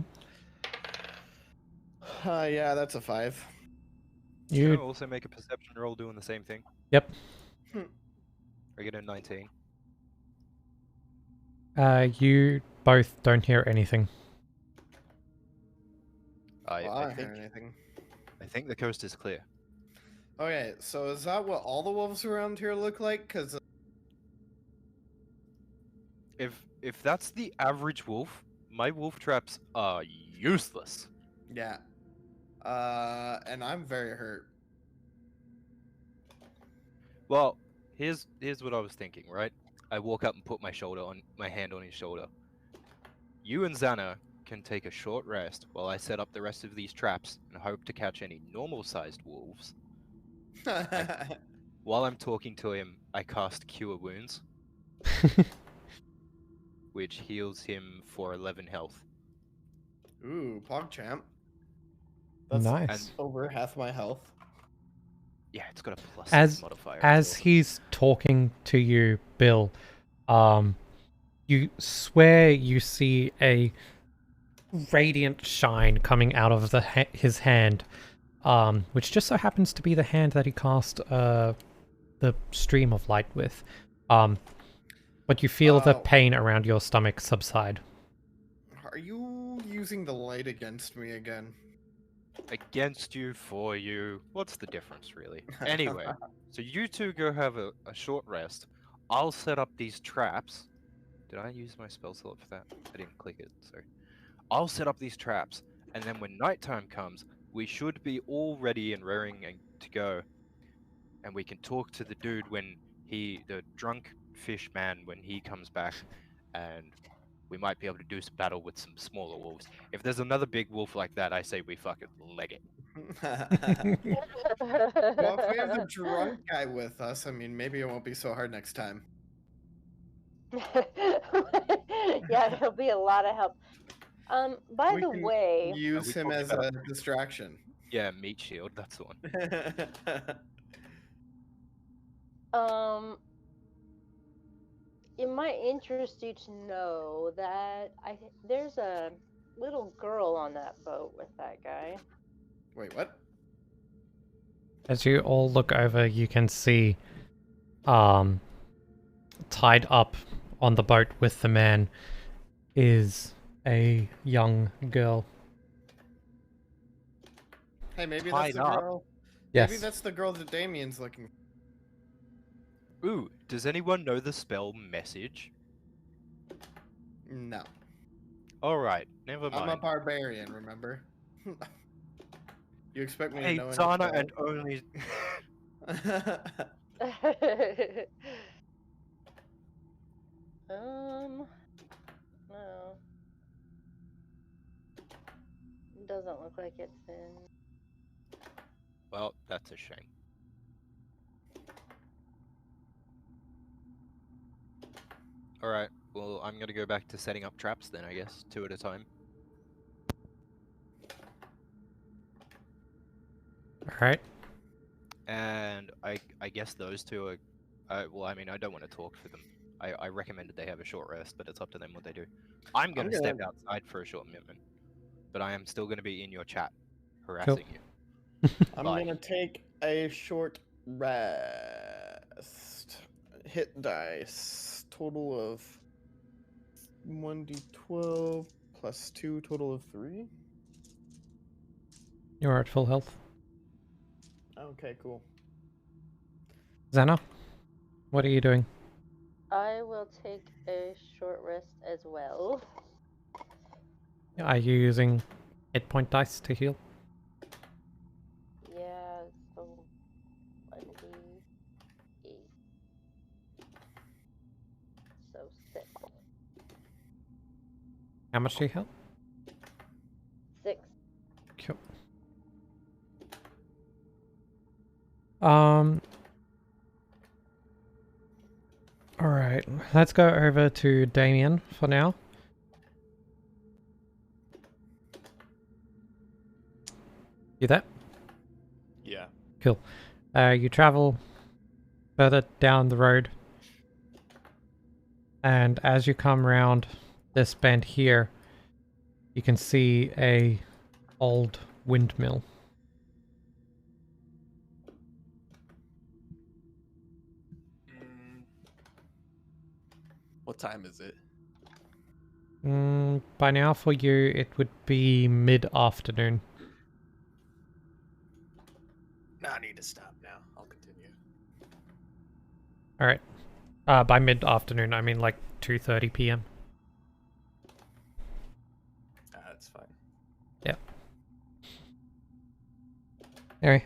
Yeah, that's a 5. Can I You also make a perception roll doing the same thing? Yep. I get a 19. You both don't hear anything. I I think hear anything. the coast is clear. Okay, so is that what all the wolves around here look like? Because If that's the average wolf, my wolf traps are useless. yeah. And I'm very hurt. Well, here's what I was thinking, right? I walk up and put my hand on his shoulder. You and Xana can take a short rest while I set up the rest of these traps and hope to catch any normal-sized wolves. While I'm talking to him, I cast Cure Wounds, which heals him for 11 health. Ooh, PogChamp. That's Nice. over half my health. Yeah, it's got a plus As- 6 modifier. As he's talking to you, Bill, you swear you see a radiant shine coming out of his hand, which just so happens to be the hand that he cast the stream of light with. But you feel the pain around your stomach subside. Are you using the light against me again? Against you, for you. What's the difference, really? Anyway, so you two go have a short rest. I'll set up these traps. Did I use my spell slot for that? I didn't click it, so. I'll set up these traps, and then when nighttime comes, we should be all ready and raring and to go. And we can talk to the dude the drunk fish man, when he comes back, and we might be able to do some battle with some smaller wolves. If there's another big wolf like that, I say we fucking leg it. Well, if we have the drunk guy with us, I mean, maybe it won't be so hard next time. Yeah, it'll be a lot of help. By We the can way, use we him talked as about a distraction. Yeah, meat shield, that's the one. it might interest you to know that there's a little girl on that boat with that guy. Wait, what? As you all look over, you can see, tied up on the boat with the man is a young girl. Hey, maybe Tied that's the up? girl. Yes. Maybe that's the girl that Damien's looking for. Ooh, does anyone know the spell message? No. Alright, never I'm a mind. barbarian, remember? You expect me Hey, to know Zana any and only... No. Doesn't look like it's in. Well, that's a shame. Alright, Well, I'm gonna go back to setting up traps then, I guess, 2 at a time. Alright. And I guess those two are. Well, I mean, I don't want to talk for them. I recommended they have a short rest, but it's up to them what they do. I'm gonna step outside for a short minute, but I am still gonna be in your chat, harassing you. I'm Bye. gonna take a short rest. Hit dice. Total of 1d12 plus 2, total of 3. You're at full health. Okay, cool. Xana, what are you doing? I will take a short rest as well. Are you using hit point dice to heal? Yeah, so 1d8. So 6. How much do you heal? 6. Cool. Alright, let's go over to Damien for now. You there? Yeah. Cool. You travel further down the road, and as you come around this bend here, you can see a old windmill. What time is it? By now for you, it would be mid-afternoon. No, I need to stop now. I'll continue. Alright. By mid-afternoon, I mean like 2:30 p.m. That's fine. Yeah. Anyway,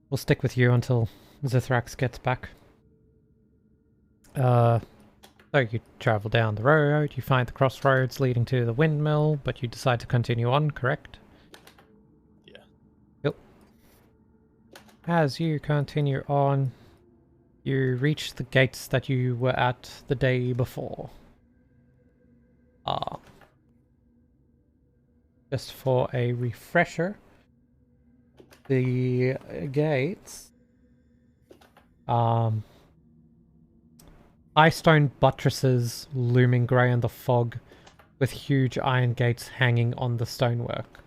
we'll stick with you until Zithrax gets back. So you travel down the road, you find the crossroads leading to the windmill, but you decide to continue on, correct? Yeah. Yep. As you continue on, you reach the gates that you were at the day before. Just for a refresher, the gates, high stone buttresses looming grey in the fog, with huge iron gates hanging on the stonework.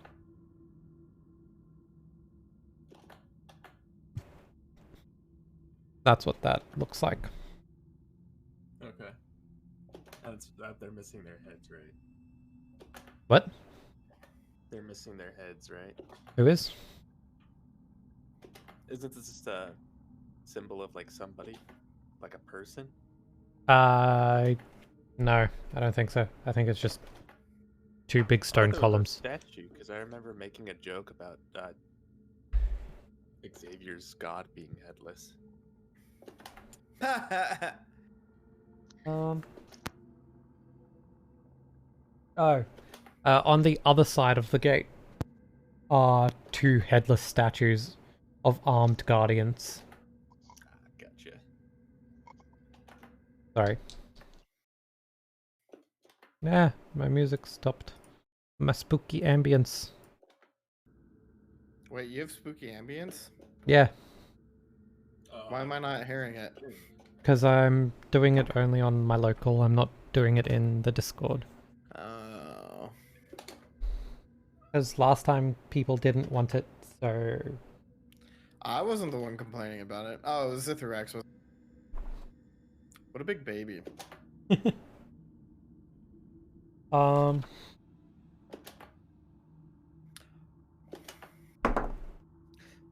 That's what that looks like. Okay. That's that they're missing their heads, right? What? They're missing their heads, right? Who is? Isn't this just a symbol of like somebody? Like a person? No, I don't think so. I think it's just two big stone columns. Statue, because I remember making a joke about Xavier's god being headless. On the other side of the gate are two headless statues of armed guardians. Gotcha. Sorry. Nah, my music stopped. My spooky ambience. Wait, you have spooky ambience? Yeah, Why am I not hearing it? because I'm doing it only on my local. I'm not doing it in the Discord. Oh. Because last time people didn't want it, so... I wasn't the one complaining about it. Oh, it was Zithrax. What a big baby.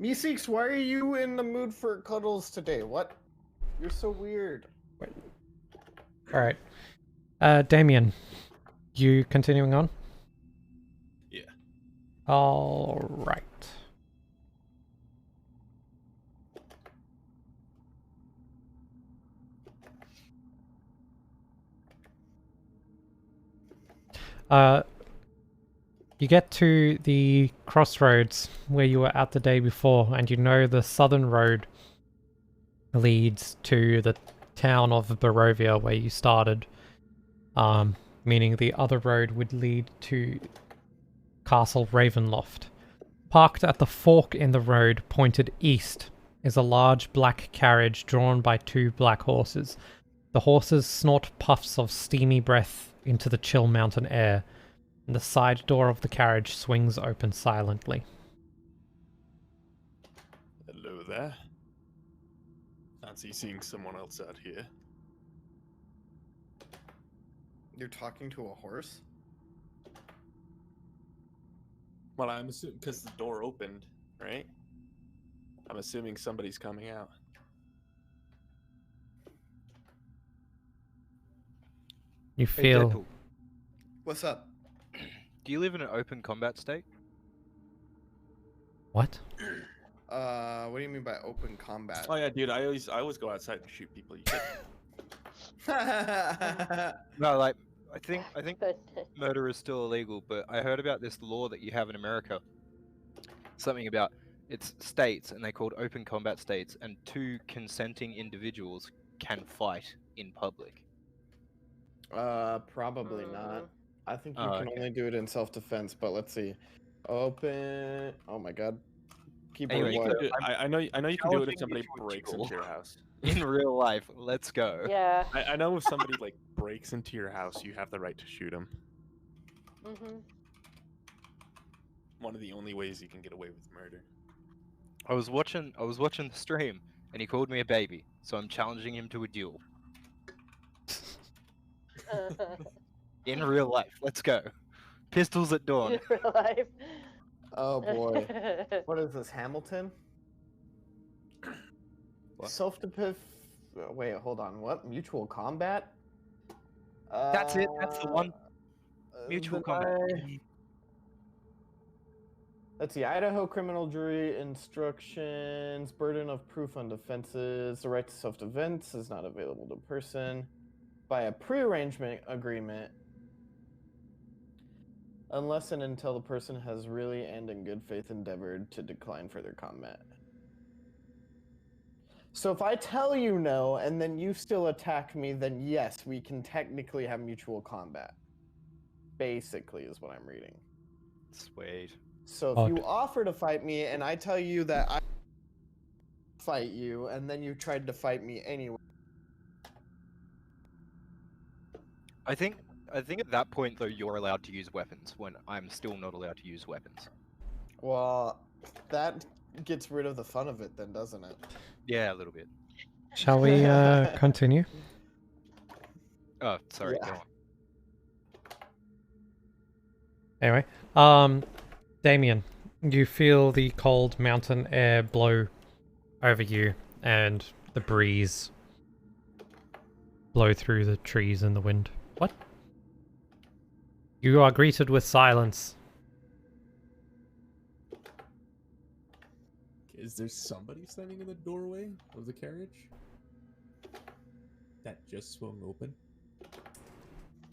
Meeseeks, why are you in the mood for cuddles today? What? You're so weird. Alright. Damien, you continuing on? Yeah. Alright. You get to the crossroads where you were at the day before, and you know the southern road leads to the town of Barovia where you started meaning the other road would lead to Castle Ravenloft. Parked at the fork in the road pointed east is a large black carriage drawn by 2 black horses. The horses snort puffs of steamy breath into the chill mountain air, and the side door of the carriage swings open silently. Hello there. Fancy seeing someone else out here. You're talking to a horse? Well, I'm assuming because the door opened, right? I'm assuming somebody's coming out. You Hey, feel... Deadpool, What's up? do you live in an open combat state? What? What do you mean by open combat? Oh yeah, dude. I always go outside and shoot people. You should. No, like I think Goodness. murder is still illegal, but I heard about this law that you have in America. Something about it's states, and they're called open combat states, and 2 consenting individuals can fight in public. Probably not. I think you Oh, can okay. only do it in self-defense, but let's see. Open. Oh my god. Keyboard Anyway, you what? could- I know you can do it challenging if somebody you to a breaks duel. into your house. In real life, let's go. Yeah. I know if somebody like breaks into your house, you have the right to shoot them. Mhm. One of the only ways you can get away with murder. I was watching the stream, and he called me a baby, so I'm challenging him to a duel in real life. Let's go. Pistols at dawn. In real life. Oh boy. What is this, Hamilton? What? Self-defense. Wait, hold on. What? Mutual combat? That's it. That's the one. Mutual then combat. Let's see. Idaho criminal jury instructions. Burden of proof on defenses. The right to self-defense is not available to a person by a pre-arrangement agreement unless and until the person has really and in good faith endeavored to decline further combat. So if I tell you no and then you still attack me, then yes, we can technically have mutual combat. Basically is what I'm reading. Sweet. So if you offer to fight me and I tell you that I fight you and then you tried to fight me anyway. I think at that point though you're allowed to use weapons when I'm still not allowed to use weapons. Well, that gets rid of the fun of it then, doesn't it? Yeah, a little bit. Shall we continue? Oh, sorry. Yeah. Go on. Anyway, Damien, you feel the cold mountain air blow over you and the breeze blow through the trees in the wind. What? You are greeted with silence. Is there somebody standing in the doorway of the carriage that just swung open?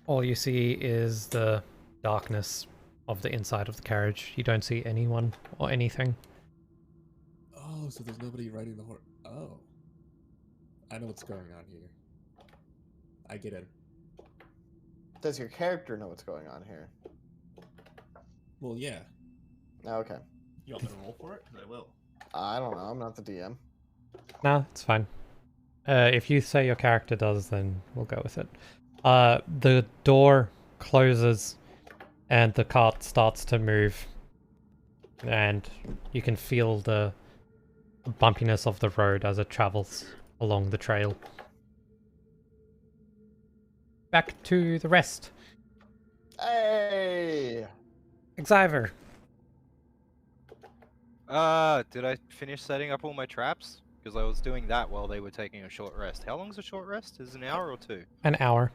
All you see is the darkness of the inside of the carriage. You don't see anyone or anything. Oh, so there's nobody riding the horse. Oh. I know what's going on here. I get in. Does your character know what's going on here? Well, yeah. Okay. You want me to roll for it? 'Cause I will. I don't know. I'm not the DM. No, it's fine. If you say your character does, then we'll go with it. The door closes and the cart starts to move. And you can feel the bumpiness of the road as it travels along the trail. Back to the rest. Hey! Xyver. Did I finish setting up all my traps? Because I was doing that while they were taking a short rest. How long's a short rest? Is it an hour or 2? An hour.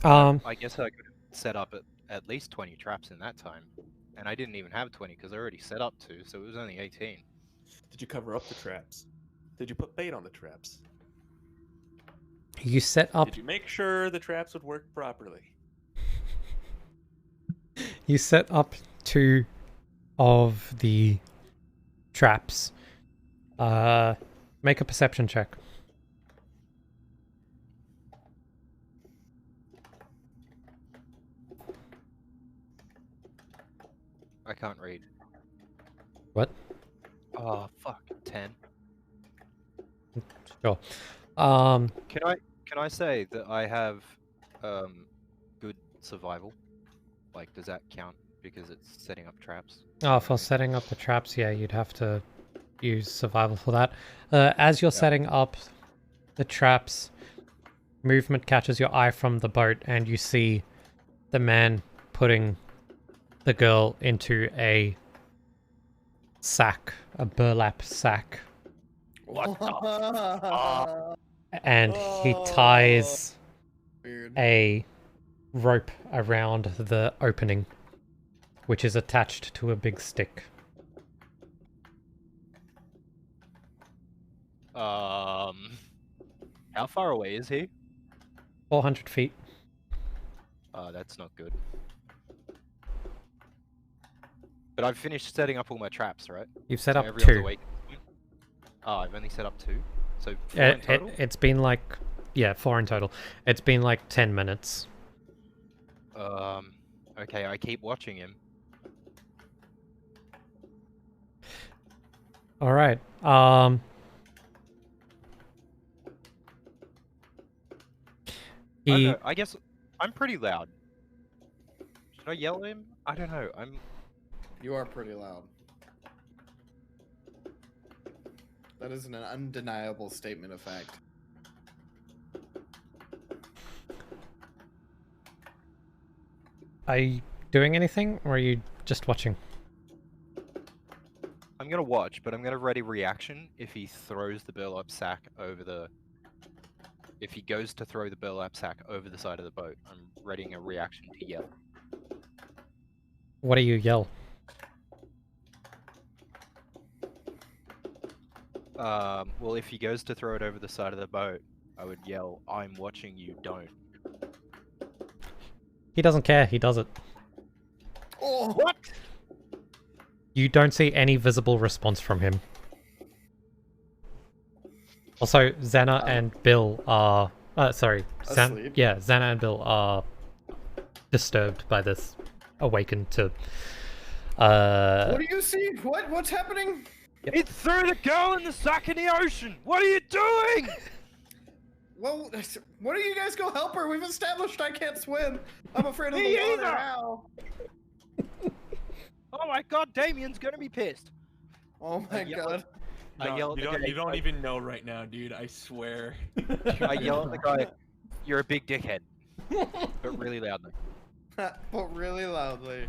I guess I could have set up at least 20 traps in that time. And I didn't even have 20 because I already set up 2, so it was only 18. Did you cover up the traps? Did you put bait on the traps? You set up. Did you make sure the traps would work properly? You set up 2 of the traps. Make a perception check. I can't read. What? Oh fuck. 10. Sure. Can I say that I have good survival? Like, does that count because it's setting up traps? Oh, for setting up the traps, yeah, you'd have to use survival for that. As you're setting up the traps, movement catches your eye from the boat, and you see the man putting the girl into a sack, a burlap sack. What And he ties Weird. a rope around the opening, which is attached to a big stick. How far away is he? 400 feet. That's not good. But I've finished setting up all my traps, right? You've set So up every other 2. week- Oh, I've only set up 2? So 4 in total? It's been like, yeah, 4 in total. It's been like 10 minutes. Okay, I keep watching him. All right. I don't He know, I guess I'm pretty loud. Should I yell at him? I don't know. You are pretty loud. That is an undeniable statement of fact. Are you doing anything, or are you just watching? I'm gonna watch, but I'm gonna ready reaction if he throws the burlap sack over the. If he goes to throw the burlap sack over the side of the boat, I'm readying a reaction to yell. What do you yell? Well, if he goes to throw it over the side of the boat, I would yell, "I'm watching you, don't." He doesn't care. He does it. Oh, What? You don't see any visible response from him. Also, Xana and Bill are... sorry. Asleep? Yeah, Xana and Bill are disturbed by this. Awakened to... what do you see? What's happening? He threw the girl in the sack in the ocean! What are you doing? Well, why don't you guys go help her? We've established I can't swim. I'm afraid of the Me water either. now. Oh my god, Damien's gonna be pissed. Oh my yell- god. I No, yell at you the don't, guy. you don't even know right now, dude. I swear. I yell at the guy, "You're a big dickhead," but really loudly. But really loudly.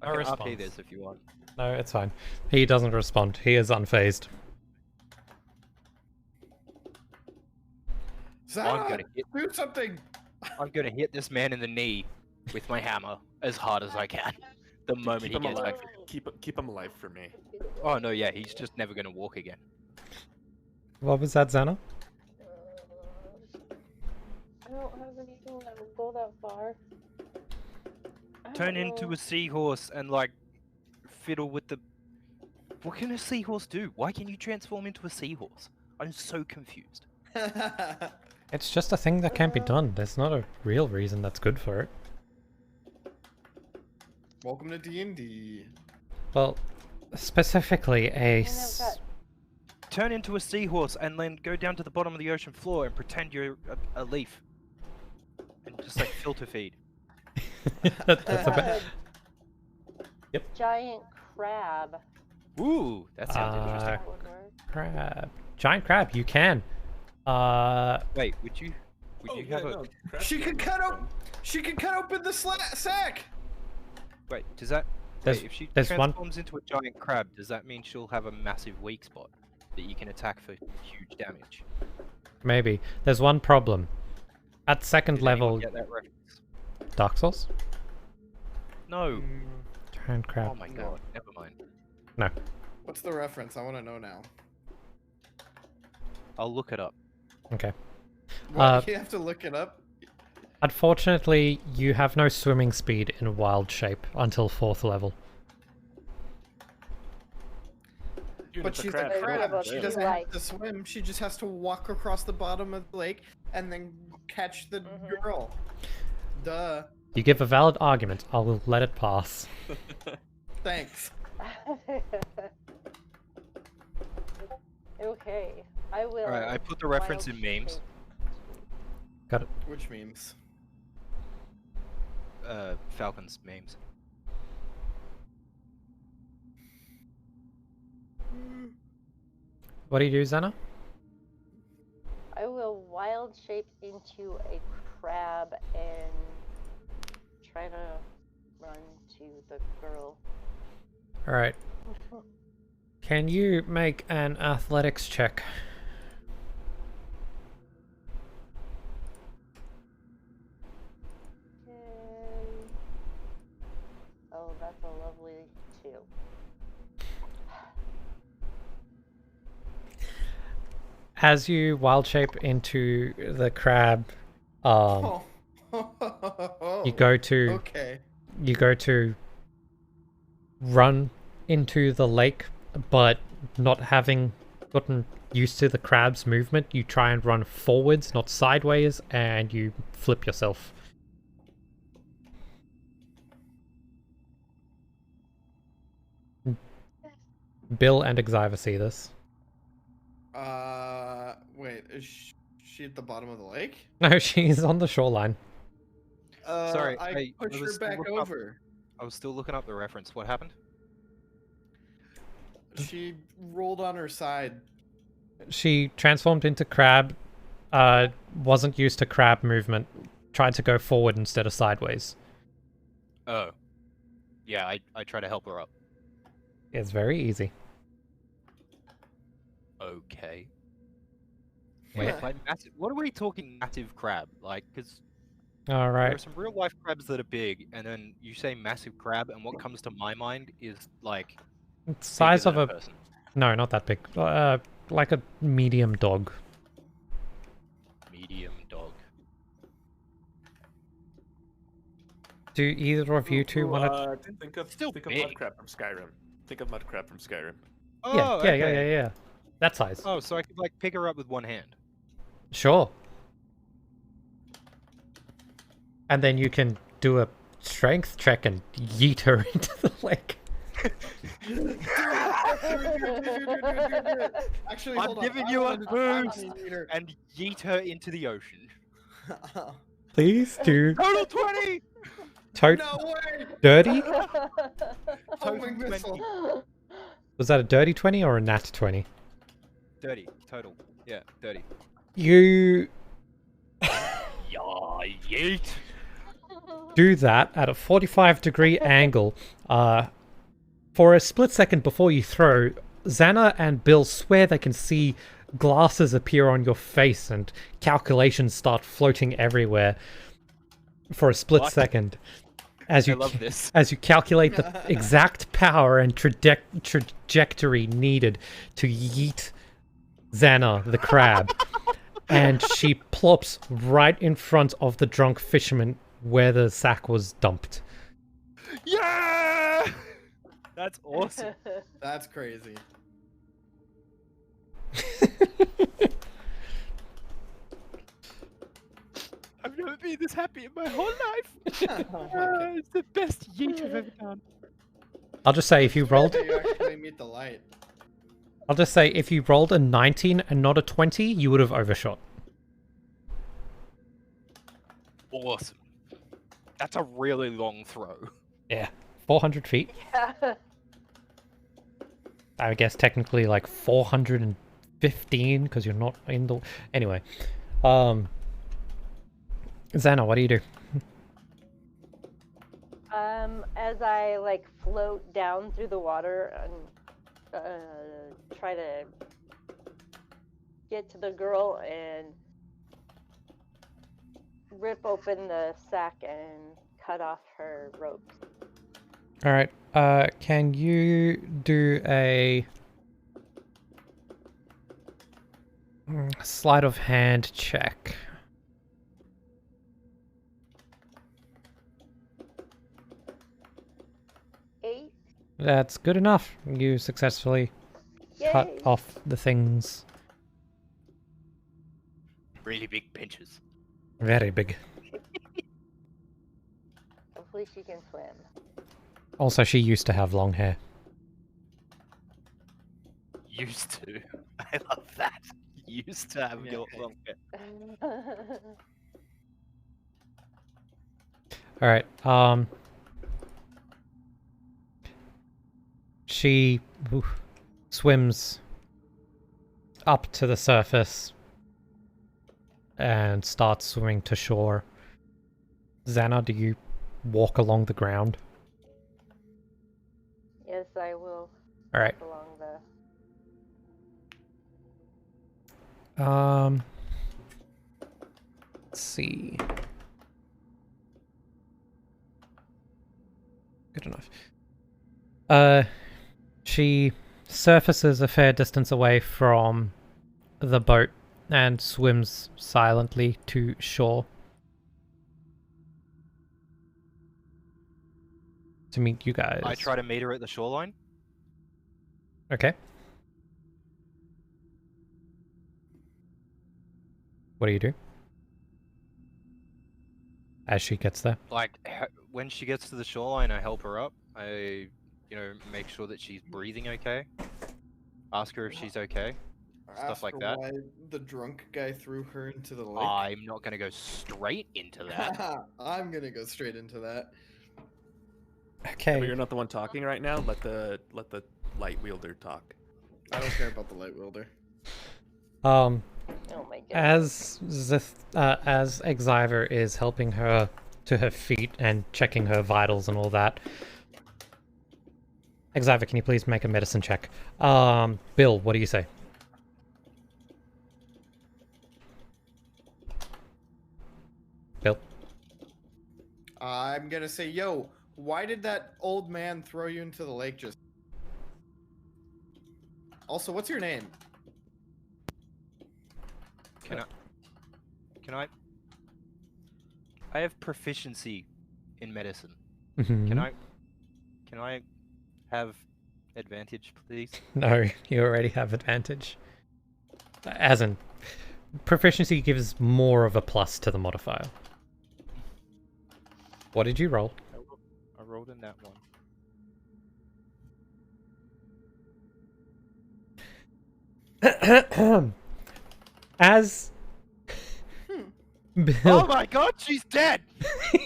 I No can response. RP this if you want. No, it's fine. He doesn't respond. He is unfazed. Zara, do something. I'm gonna hit this man in the knee with my hammer as hard as I can. The moment Keep he him gets alive. back. Keep him alive for me. Oh no, yeah, he's just never gonna walk again. What was that, Xana? I don't have anything that will go that far. I Turn don't into know. a seahorse and like fiddle with the. What can a seahorse do? Why can you transform into a seahorse? I'm so confused. It's just a thing that can't be done. There's not a real reason that's good for it. Welcome to D&D. Well, specifically a... And I've got Turn into a seahorse and then go down to the bottom of the ocean floor and pretend you're a leaf. And just like filter feed. That's a bit... giant crab. Ooh, that sounds interesting. That would work. Crab. Giant crab, you can. Wait, would you Oh, have a crap. She could cut open. She could cut open the sack. wait? Does that There's- wait, if she there's one- transforms into a giant crab, does that mean she'll have a massive weak spot that you can attack for huge damage? Maybe. There's one problem. At second Did anyone level, get that reference? Dark Souls? No. Giant crab. Oh my god. Never mind. No. What's the reference? I want to know now. I'll look it up. Okay. What, you have to look it up. Unfortunately, you have no swimming speed in wild shape until 4th level. Dude, But it's a she's crab. a crab. Crab. She Yeah. doesn't have Like- to swim. She just has to walk across the bottom of the lake and then catch the Mhm. girl. Duh. You give a valid argument, I will let it pass. Thanks. Okay, I will. Alright, I put the reference wild in memes. shape. Got it. Which memes? Falcons memes. What do you do, Xana? I will wild shape into a crab and try to run to the girl. Alright. Can you make an athletics check? Okay. Oh, that's a lovely 2. As you wild shape into the crab, Oh. you go to Okay. you go to run into the lake, but not having gotten used to the crab's movement, you try and run forwards, not sideways, and you flip yourself. Bill and Exiva see this. Wait, is she at the bottom of the lake? No, she's on the shoreline. Sorry, I push was her still back looking up- over. I was still looking up the reference. What happened? She rolled on her side. She transformed into crab, wasn't used to crab movement, tried to go forward instead of sideways. Oh. Yeah, I try to help her up. It's very easy. Okay. Wait, by massive, what are we talking massive crab? Like, because there are Alright. some real life crabs that are big, and then you say massive crab, and what comes to my mind is like It's size bigger of than a... person. No, not that big. Like a medium dog. Medium dog. Do either of you two want to... Think of Still think of big. Mudcrab from Skyrim. Think of Mudcrab from Skyrim. Oh, Yeah. That size. Oh, so I could like pick her up with one hand. Sure. And then you can do a strength check and yeet her into the lake. Actually, I'm hold on. giving I you a wanted to try boost. to meet her. And yeet her into the ocean. Please do. Total 20! No way! Dirty? Homing missile. Was that a dirty 20 or a nat 20? Dirty, total. Yeah, dirty. You Yeah, yeet! do that at a 45-degree angle. For a split second before you throw, Xana and Bill swear they can see glasses appear on your face and calculations start floating everywhere for a split What? second. As I you love this. as you calculate the exact power and trajectory needed to yeet Xana the crab, and she plops right in front of the drunk fisherman where the sack was dumped. Yeah! That's awesome. That's crazy. I've never been this happy in my whole life. Okay. It's the best yeet I've ever done. I'll just say if you rolled You actually meet the light. I'll just say if you rolled a 19 and not a 20, you would have overshot. Awesome. That's a really long throw. Yeah. 400 feet. Yeah. I guess technically like 415 because you're not in the... Anyway. Xana, what do you do? As I like float down through the water and try to get to the girl and rip open the sack and cut off her ropes. Alright, can you do a... sleight of hand check? Eight. That's good enough. You successfully cut Yay. off the things. Really big pinches. Very big. Hopefully she can swim. Also, she used to have long hair. Used to. I love that. Used to have your long hair. All right. She swims up to the surface and starts swimming to shore. Xana, do you walk along the ground? Yes, I will. All right. Along the. Let's see. Good enough. She surfaces a fair distance away from the boat and swims silently to shore to meet you guys. I try to meet her at the shoreline. Okay. What do you do? As she gets there. Like, when she gets to the shoreline, I help her up. I, make sure that she's breathing okay. Ask her if she's okay. Stuff Ask like her that. Why the drunk guy threw her into the lake? I'm not gonna go straight into that. I'm gonna go straight into that. Okay. But you're not the one talking right now. Let the light wielder talk. I don't care about the light wielder. Oh my god. As Xyver is helping her to her feet and checking her vitals and all that. Xyver, can you please make a medicine check? Bill, what do you say? Bill? I'm gonna say, yo, why did that old man throw you into the lake just? Also, what's your name? Can I? I have proficiency in medicine. Mhm. Can I have advantage, please? No, you already have advantage. As in, proficiency gives more of a plus to the modifier. What did you roll? I rolled in that one. As Bill, Oh my god, she's dead!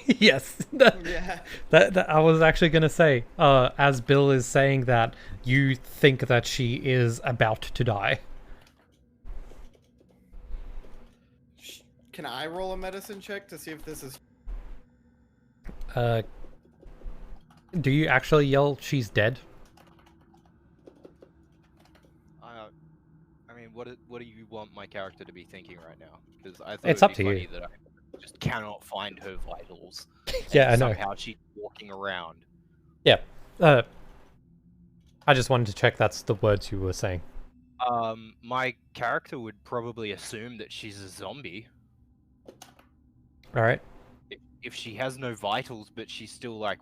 yes, Yeah. that I was actually gonna say. As Bill is saying that, you think that she is about to die. Can I roll a medicine check to see if this is? Do you actually yell she's dead? I mean, what do you want my character to be thinking right now? Because I thought It's it'd up be to funny you. that I just cannot find her vitals. Yeah, I and know. Somehow she's walking around. Yeah. I just wanted to check that's the words you were saying. My character would probably assume that she's a zombie. All right. If she has no vitals, but she's still like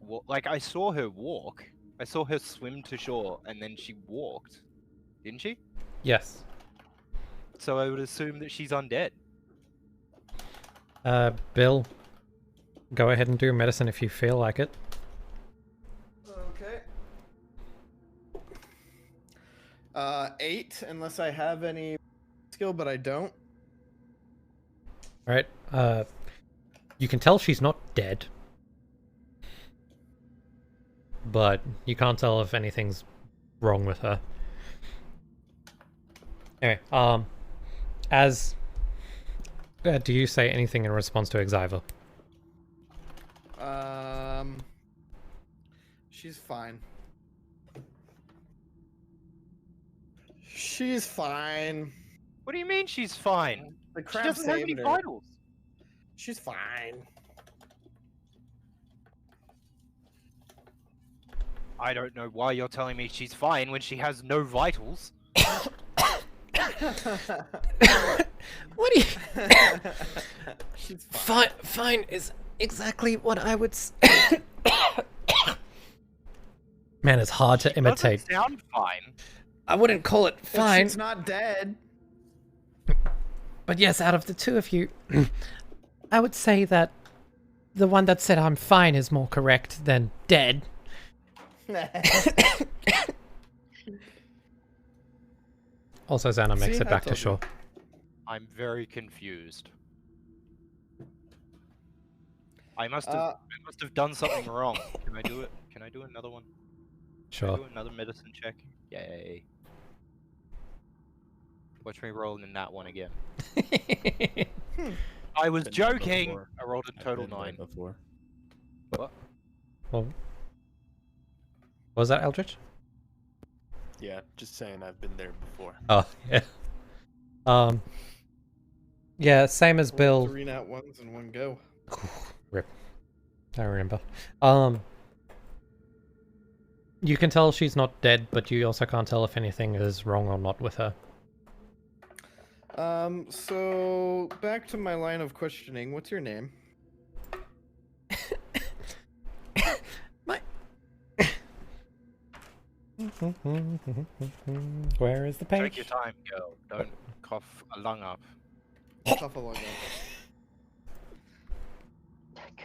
I saw her walk. I saw her swim to shore, and then she walked, didn't she? Yes. So I would assume that she's undead. Bill, go ahead and do medicine if you feel like it. Okay. 8, unless I have any skill, but I don't. All right. You can tell she's not dead, but you can't tell if anything's wrong with her. Anyway, do you say anything in response to Xyver? She's fine. She's fine. What do you mean she's fine? The She crab doesn't have any saved her. vitals. She's fine. I don't know why you're telling me she's fine when she has no vitals. What do you... She's fine. Fine is exactly what I would Man, it's hard to imitate. Doesn't sound fine. I wouldn't call it But fine, she's not dead. but yes, out of the two of you, I would say that the one that said I'm fine is more correct than dead. Also, Xana makes See, it I back to told you. shore. I'm very confused. I must have done something wrong. Can I do it? Can I do another one? Can I Sure. do another medicine check? Yay. Watch me rolling in that one again. I was Been there joking! before. I rolled a I've total been there 9. before. What? Well, was that Eldritch? Yeah, just saying I've been there before. Oh, yeah. Yeah, same as Bill. 3 nat ones in one go. Rip. I remember. You can tell she's not dead, but you also can't tell if anything is wrong or not with her. So back to my line of questioning. What's your name? My. Where is the page? Take your time, girl. Don't cough a lung up. Tough along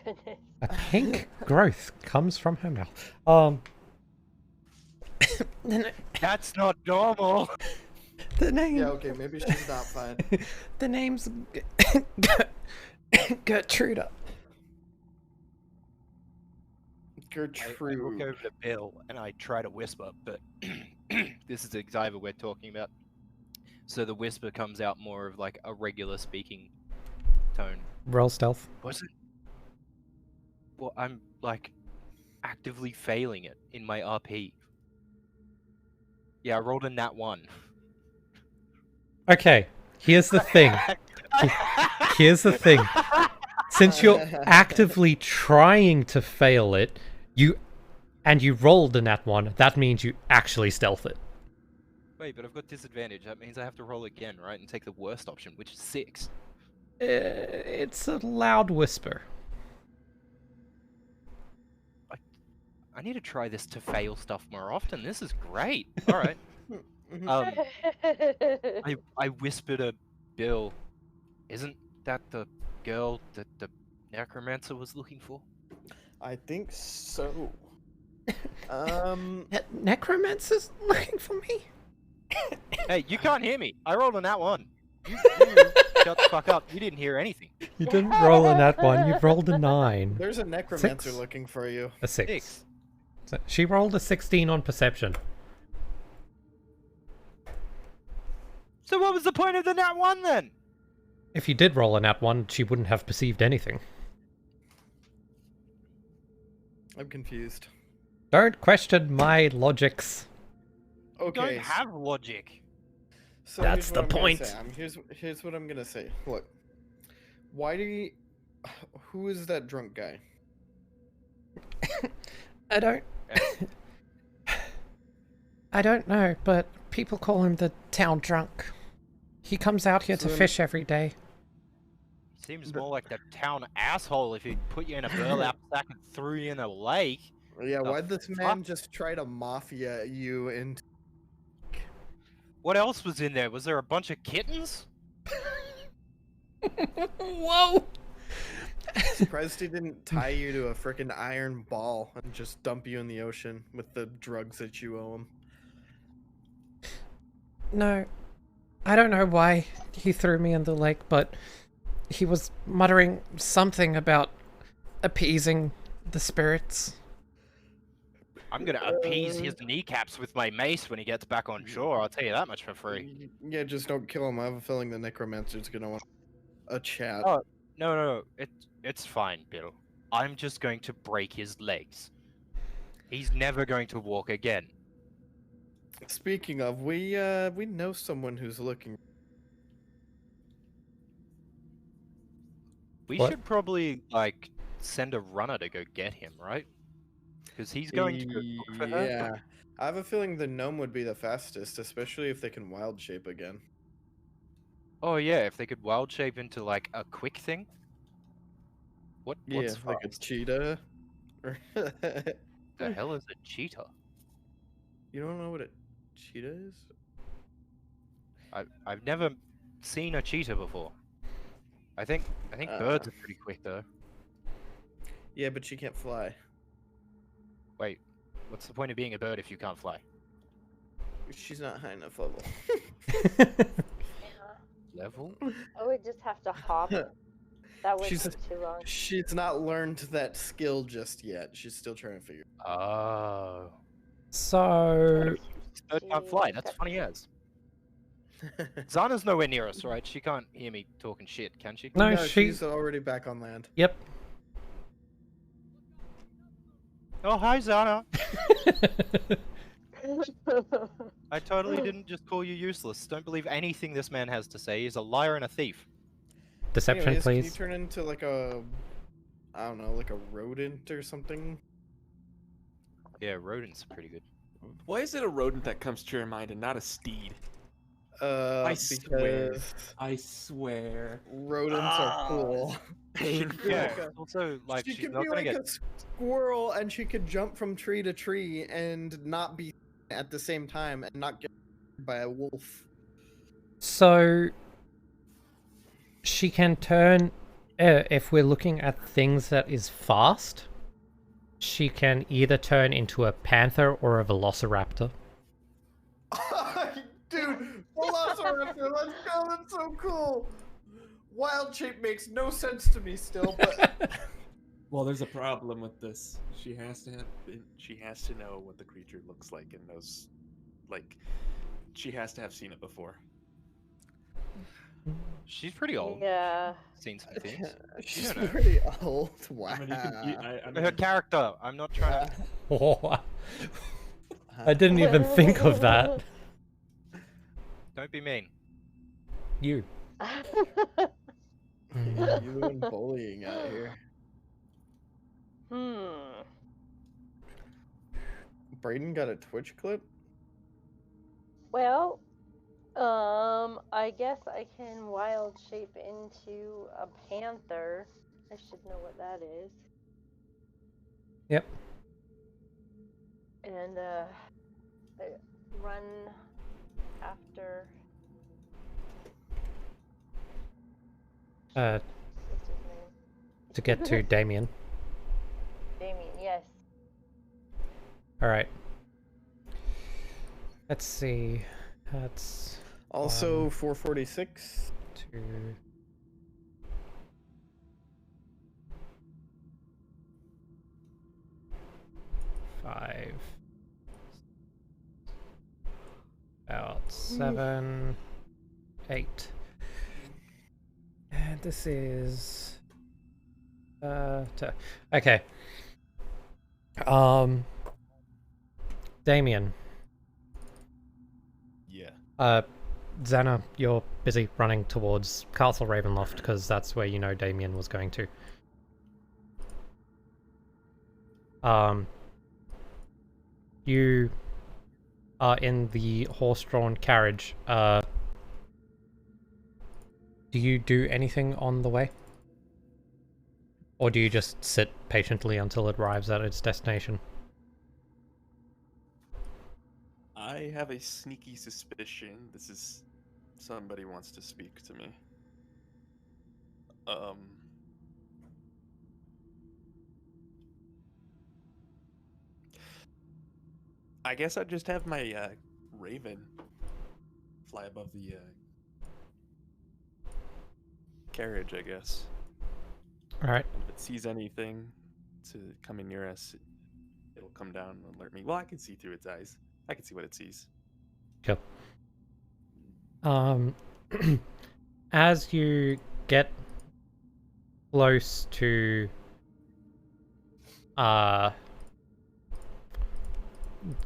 Goodness. A pink growth comes from her mouth. That's not normal! The name. Yeah, okay, maybe she's not fine. The name's Gertruda. I look Gertrude. over to Bill and I try to whisper, but this is Xyver we're talking about. So the whisper comes out more of like a regular speaking tone. Roll stealth. Was it? Well, I'm like actively failing it in my RP. Yeah, I rolled a nat 1. Okay, here's the thing. Here's the thing. Since you're actively trying to fail it, you rolled a nat 1, that means you actually stealth it. Wait, but I've got disadvantage. That means I have to roll again, right? And take the worst option, which is 6. It's a loud whisper. I need to try this to fail stuff more often. This is great. All right. I whispered to Bill, isn't that the girl that the necromancer was looking for? I think so. Necromancer's looking for me? Hey, you can't hear me. I rolled a nat 1. You shut the fuck up. You didn't hear anything. You didn't roll a nat 1, you rolled a 9. There's a necromancer 6. looking for you. A 6. 6. So she rolled a 16 on perception. So what was the point of the nat 1 then? If you did roll a nat 1, she wouldn't have perceived anything. I'm confused. Don't question my logics. You Okay. don't have logic. So That's here's the what I'm gonna point. say. Here's what I'm gonna say. Look, why do you? Who is that drunk guy? I don't know, but people call him the town drunk. He comes out here to So- fish every day. Seems more like the town asshole if he put you in a burlap sack and threw you in a lake. Yeah, The why'd this fuck? man just try to mafia you into? What else was in there? Was there a bunch of kittens? Whoa! Surprised he didn't tie you to a frickin' iron ball and just dump you in the ocean with the drugs that you owe him. No, I don't know why he threw me in the lake, but he was muttering something about appeasing the spirits. I'm gonna appease his kneecaps with my mace when he gets back on shore. I'll tell you that much for free. Yeah, just don't kill him. I have a feeling the necromancer's gonna want a chat. Oh. No, it's fine, Bill. I'm just going to break his legs. He's never going to walk again. Speaking of, we know someone who's looking. We What? should probably like send a runner to go get him, right? Because he's going to go look for her. Yeah, I have a feeling the gnome would be the fastest, especially if they can wild shape again. Oh yeah, if they could wild shape into like a quick thing. What's Yeah, like a fast? cheetah. Or The hell is a cheetah? You don't know what a cheetah is? I've never seen a cheetah before. I think birds are pretty quick though. Yeah, but she can't fly. Wait, what's the point of being a bird if you can't fly? She's not high enough level. Level? I would just have to hop. That would She's- take too long. She's not learned that skill just yet. She's still trying to figure. Oh. So, This bird can't fly. She's That's got- funny as. Zana's nowhere near us, right? She can't hear me talking shit, can she? No, she's already back on land. yep. Oh, hi, Zana. I totally didn't just call you useless. Don't believe anything this man has to say. He's a liar and a thief. Deception, Anyways, can you please. turn into like a, I don't know, like a rodent or something? Yeah, rodents are pretty good. Why is it a rodent that comes to your mind and not a steed? Because swear. I swear. rodents are cool. Painful. be Yeah, like a- also, like, she she's could not be gonna like get... a squirrel, and she could jump from tree to tree and not be at the same time and not get by a wolf. So, she can turn, if we're looking at things that is fast, she can either turn into a panther or a velociraptor. Dude, velociraptor, let's go, that's so cool! Wild shape makes no sense to me still, but... Well, there's a problem with this. She has to know what the creature looks like and knows, like, she has to have seen it before. She's pretty old. Yeah. Seen some things. She's don't know. pretty old, wow. I mean, you can, Her character. I'm not trying to... Oh, I didn't even think of that. Don't be mean. You. You doing bullying out here. Brayden got a Twitch clip? Well, I guess I can wild shape into a panther. I should know what that is. Yep. And run after. What's his name? To get to Damien. Damien, yes. Alright. Let's see. That's Also 446. 2. Five. About 7. 8. And this is okay. Damien. Yeah. Xana, you're busy running towards Castle Ravenloft because that's where you know Damien was going to. You are in the horse-drawn carriage. Do you do anything on the way? Or do you just sit patiently until it arrives at its destination? I have a sneaky suspicion this is somebody wants to speak to me. I guess I'd just have my raven fly above the carriage, I guess. Alright. If it sees anything to coming near us, it'll come down and alert me. Well, I can see through its eyes. I can see what it sees. Cool. As you get close to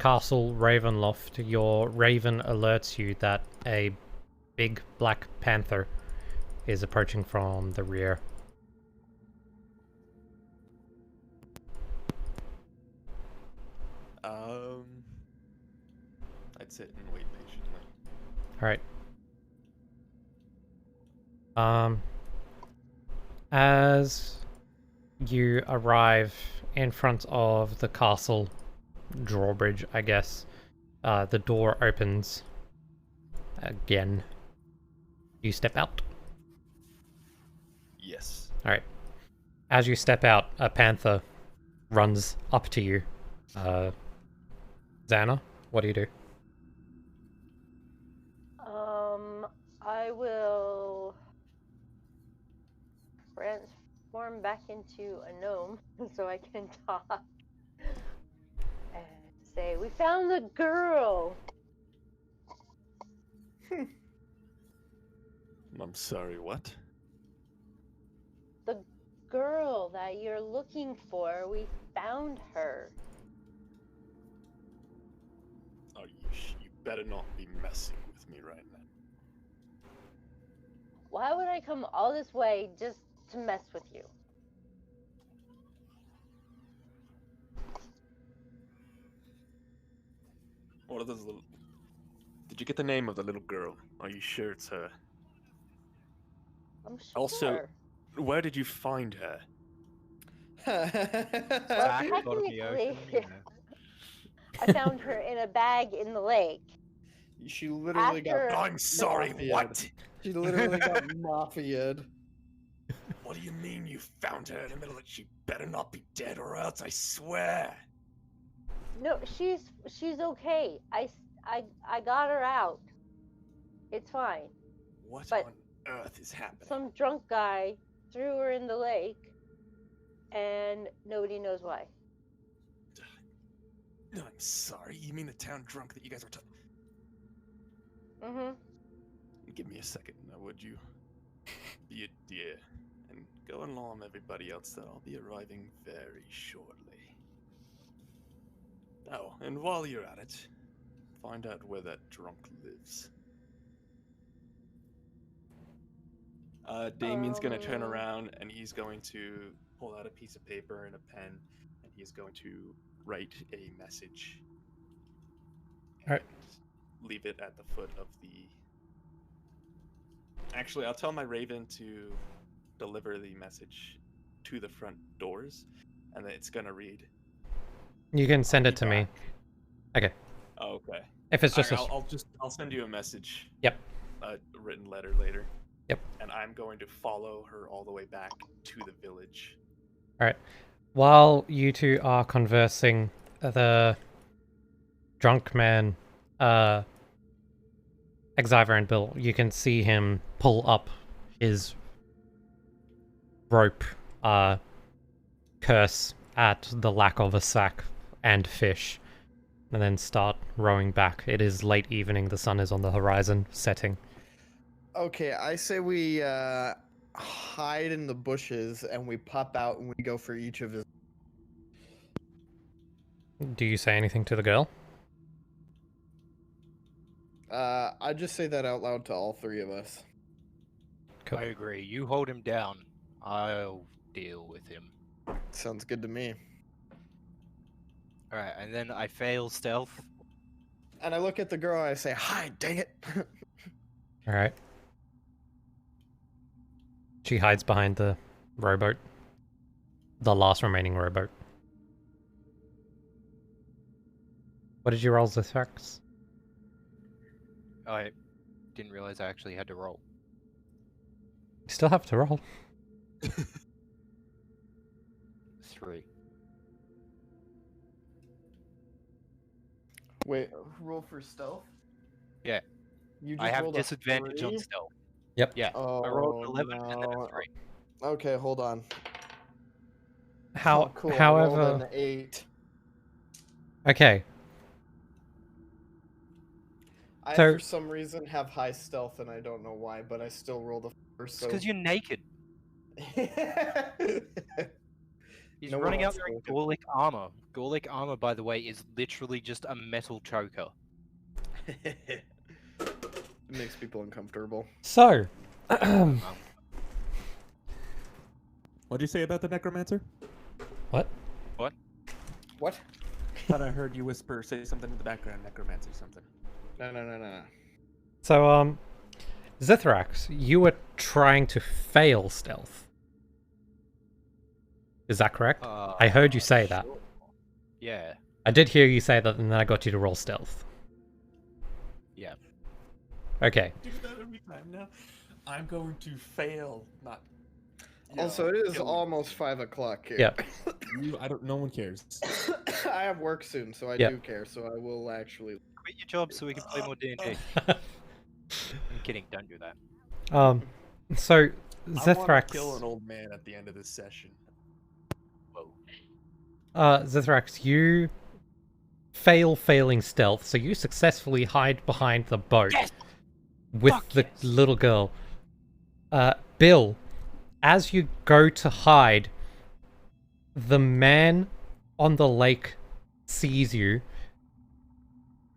Castle Ravenloft, your raven alerts you that a big black panther is approaching from the rear. I'd sit and wait patiently. Alright. As you arrive in front of the castle drawbridge, I guess, the door opens again. You step out. Yes. Alright. As you step out, a panther runs up to you. Xana, what do you do? I will transform back into a gnome so I can talk and say, "We found the girl." I'm sorry, what? The girl that you're looking for, we found her. Oh, you better not be messing with me right now. Why would I come all this way just to mess with you? What are those little... Did you get the name of the little girl? Are you sure it's her? I'm sure. Also, where did you find her? Sack, bottom of the ocean, technically, I found her in a bag in the lake. She literally After- got. I'm sorry, Mafia'd. what? She literally got mafia'd. What do you mean you found her in the middle of... She better not be dead or else, I swear. No, she's okay. I got her out. It's fine. What But on earth is happening? Some drunk guy threw her in the lake, and nobody knows why. No, I'm sorry. You mean the town drunk that you guys were talking... Mm-hmm. Give me a second now, would you? Be a dear. And go and alarm everybody else that I'll be arriving very shortly. Oh, and while you're at it, find out where that drunk lives. Damien's gonna turn around and he's going to pull out a piece of paper and a pen, and he's going to write a message. Alright. And leave it at the foot of the... Actually, I'll tell my raven to deliver the message to the front doors, and then it's gonna read. You can send I'll it be to me. back. Okay. Oh, okay. If it's just Alright, I'll send you a message. Yep. A written letter later. Yep. And I'm going to follow her all the way back to the village. While you two are conversing, the drunk man, Exiver and Bill, you can see him pull up his rope, curse at the lack of a sack and fish, and then start rowing back. It is late evening, the sun is on the horizon, setting. Okay, I say we hide in the bushes and we pop out and we go for each of his. Do you say anything to the girl? I just say that out loud to all three of us. Cool. I agree. You hold him down. I'll deal with him. Sounds good to me. Alright, and then I fail stealth. And I look at the girl and I say, "Hide, dang it!" Alright. She hides behind the rowboat. The last remaining rowboat. What did you roll, Zithrax? I didn't realize I actually had to roll. You still have to roll. 3. Wait, roll for stealth. Yeah. You just I have rolled a disadvantage on 3? stealth. Yep. Yeah. Oh, I rolled 11 and then a no. 3. Okay, hold on. How, Oh, cool. I however, rolled an 8. okay. I So- for some reason have high stealth and I don't know why, but I still rolled a 4. It's So because you're naked. He's No one running out wants to wearing look at- Gorlick armor. Gorlick armor, by the way, is literally just a metal choker. It makes people uncomfortable. So, What'd you say about the necromancer? what? What? Thought I heard you say something in the background, necromancer something. No. So, Zithrax, you were trying to fail stealth. Is that correct? I heard you say that. Sure. Yeah. I did hear you say that, and then I got you to roll stealth. Yeah. Okay. Do that every time now. I'm going to fail, not Also, it is kill me. almost 5 o'clock here. Yeah. No one cares. I have work soon, so I Yeah. do care. So I will actually. Quit your job so we can play more D&D. I'm kidding. Don't do that. So I want to Zithrax, kill an old man at the end of this session. Whoa. Zithrax, you failing stealth, so you successfully hide behind the boat with the little girl. Bill, as you go to hide, the man on the lake sees you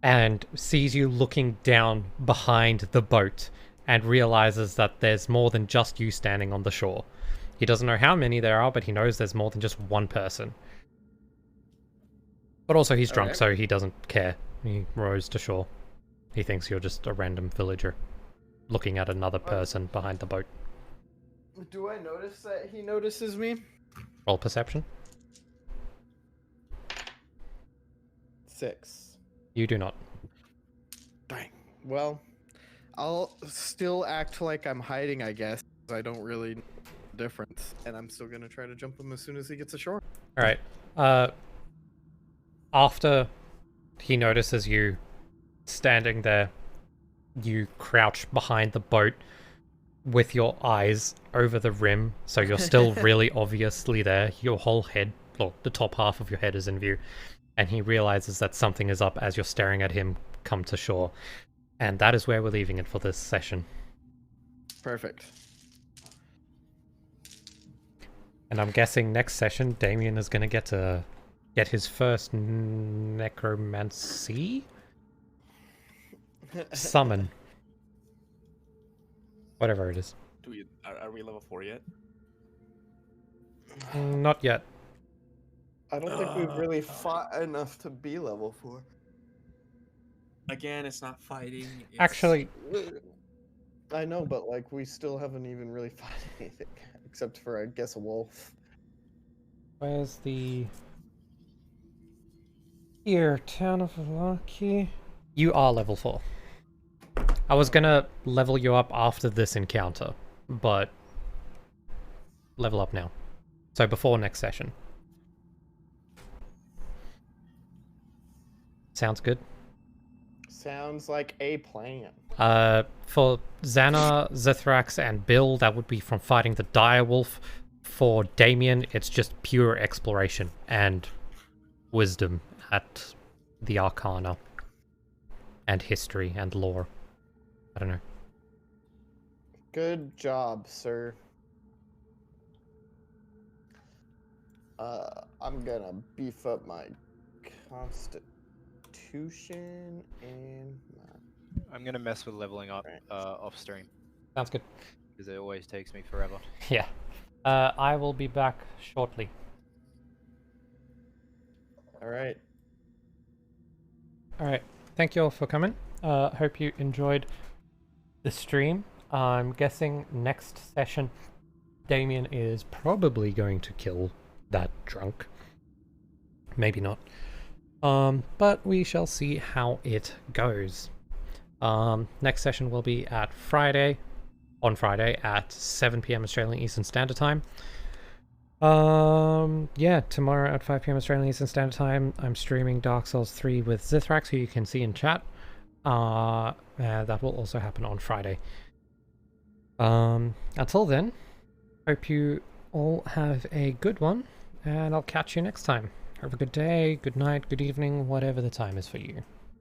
and sees you looking down behind the boat and realizes that there's more than just you standing on the shore. He doesn't know how many there are, but he knows there's more than just one person. But also he's drunk, Okay. so he doesn't care. He rows to shore. He thinks you're just a random villager looking at another person behind the boat. Do I notice that he notices me? Roll perception. 6. You do not. Dang. Well, I'll still act like I'm hiding, I guess. I don't really know the difference, and I'm still gonna try to jump him as soon as he gets ashore. Alright. After he notices you standing there, you crouch behind the boat with your eyes over the rim, so you're still really obviously there. Your whole head, or the top half of your head is in view, and he realizes that something is up as you're staring at him come to shore. And that is where we're leaving it for this session. Perfect. And I'm guessing next session, Damien is going to get his first necromancy summon. Whatever it is. Are we level 4 yet? Not yet. I don't think we've really fought enough to be level 4. Again, it's not fighting. It's... Actually, I know, but like we still haven't even really fought anything except for, I guess, a wolf. where's the... Here, Town of Lucky. You are level 4. I was gonna level you up after this encounter, but level up now. So before next session. Sounds good. Sounds like a plan. For Xana, Zithrax, and Bill, that would be from fighting the direwolf. For Damien, it's just pure exploration and wisdom at the Arcana. And history and lore. I don't know. Good job, sir. I'm gonna beef up my constitution and my... I'm gonna mess with leveling up Right. off stream Sounds good. because it always takes me forever. Yeah. I will be back shortly. Alright. Alright. Thank you all for coming. Hope you enjoyed the stream. I'm guessing next session Damien is probably going to kill that drunk. Maybe not. But we shall see how it goes. Next session will be on Friday at 7 PM Australian Eastern Standard Time. Yeah, tomorrow at 5 PM Australian Eastern Standard Time, I'm streaming Dark Souls 3 with Zithrax, who you can see in chat. That will also happen on Friday. Until then, hope you all have a good one, and I'll catch you next time. Have a good day, good night, good evening, whatever the time is for you.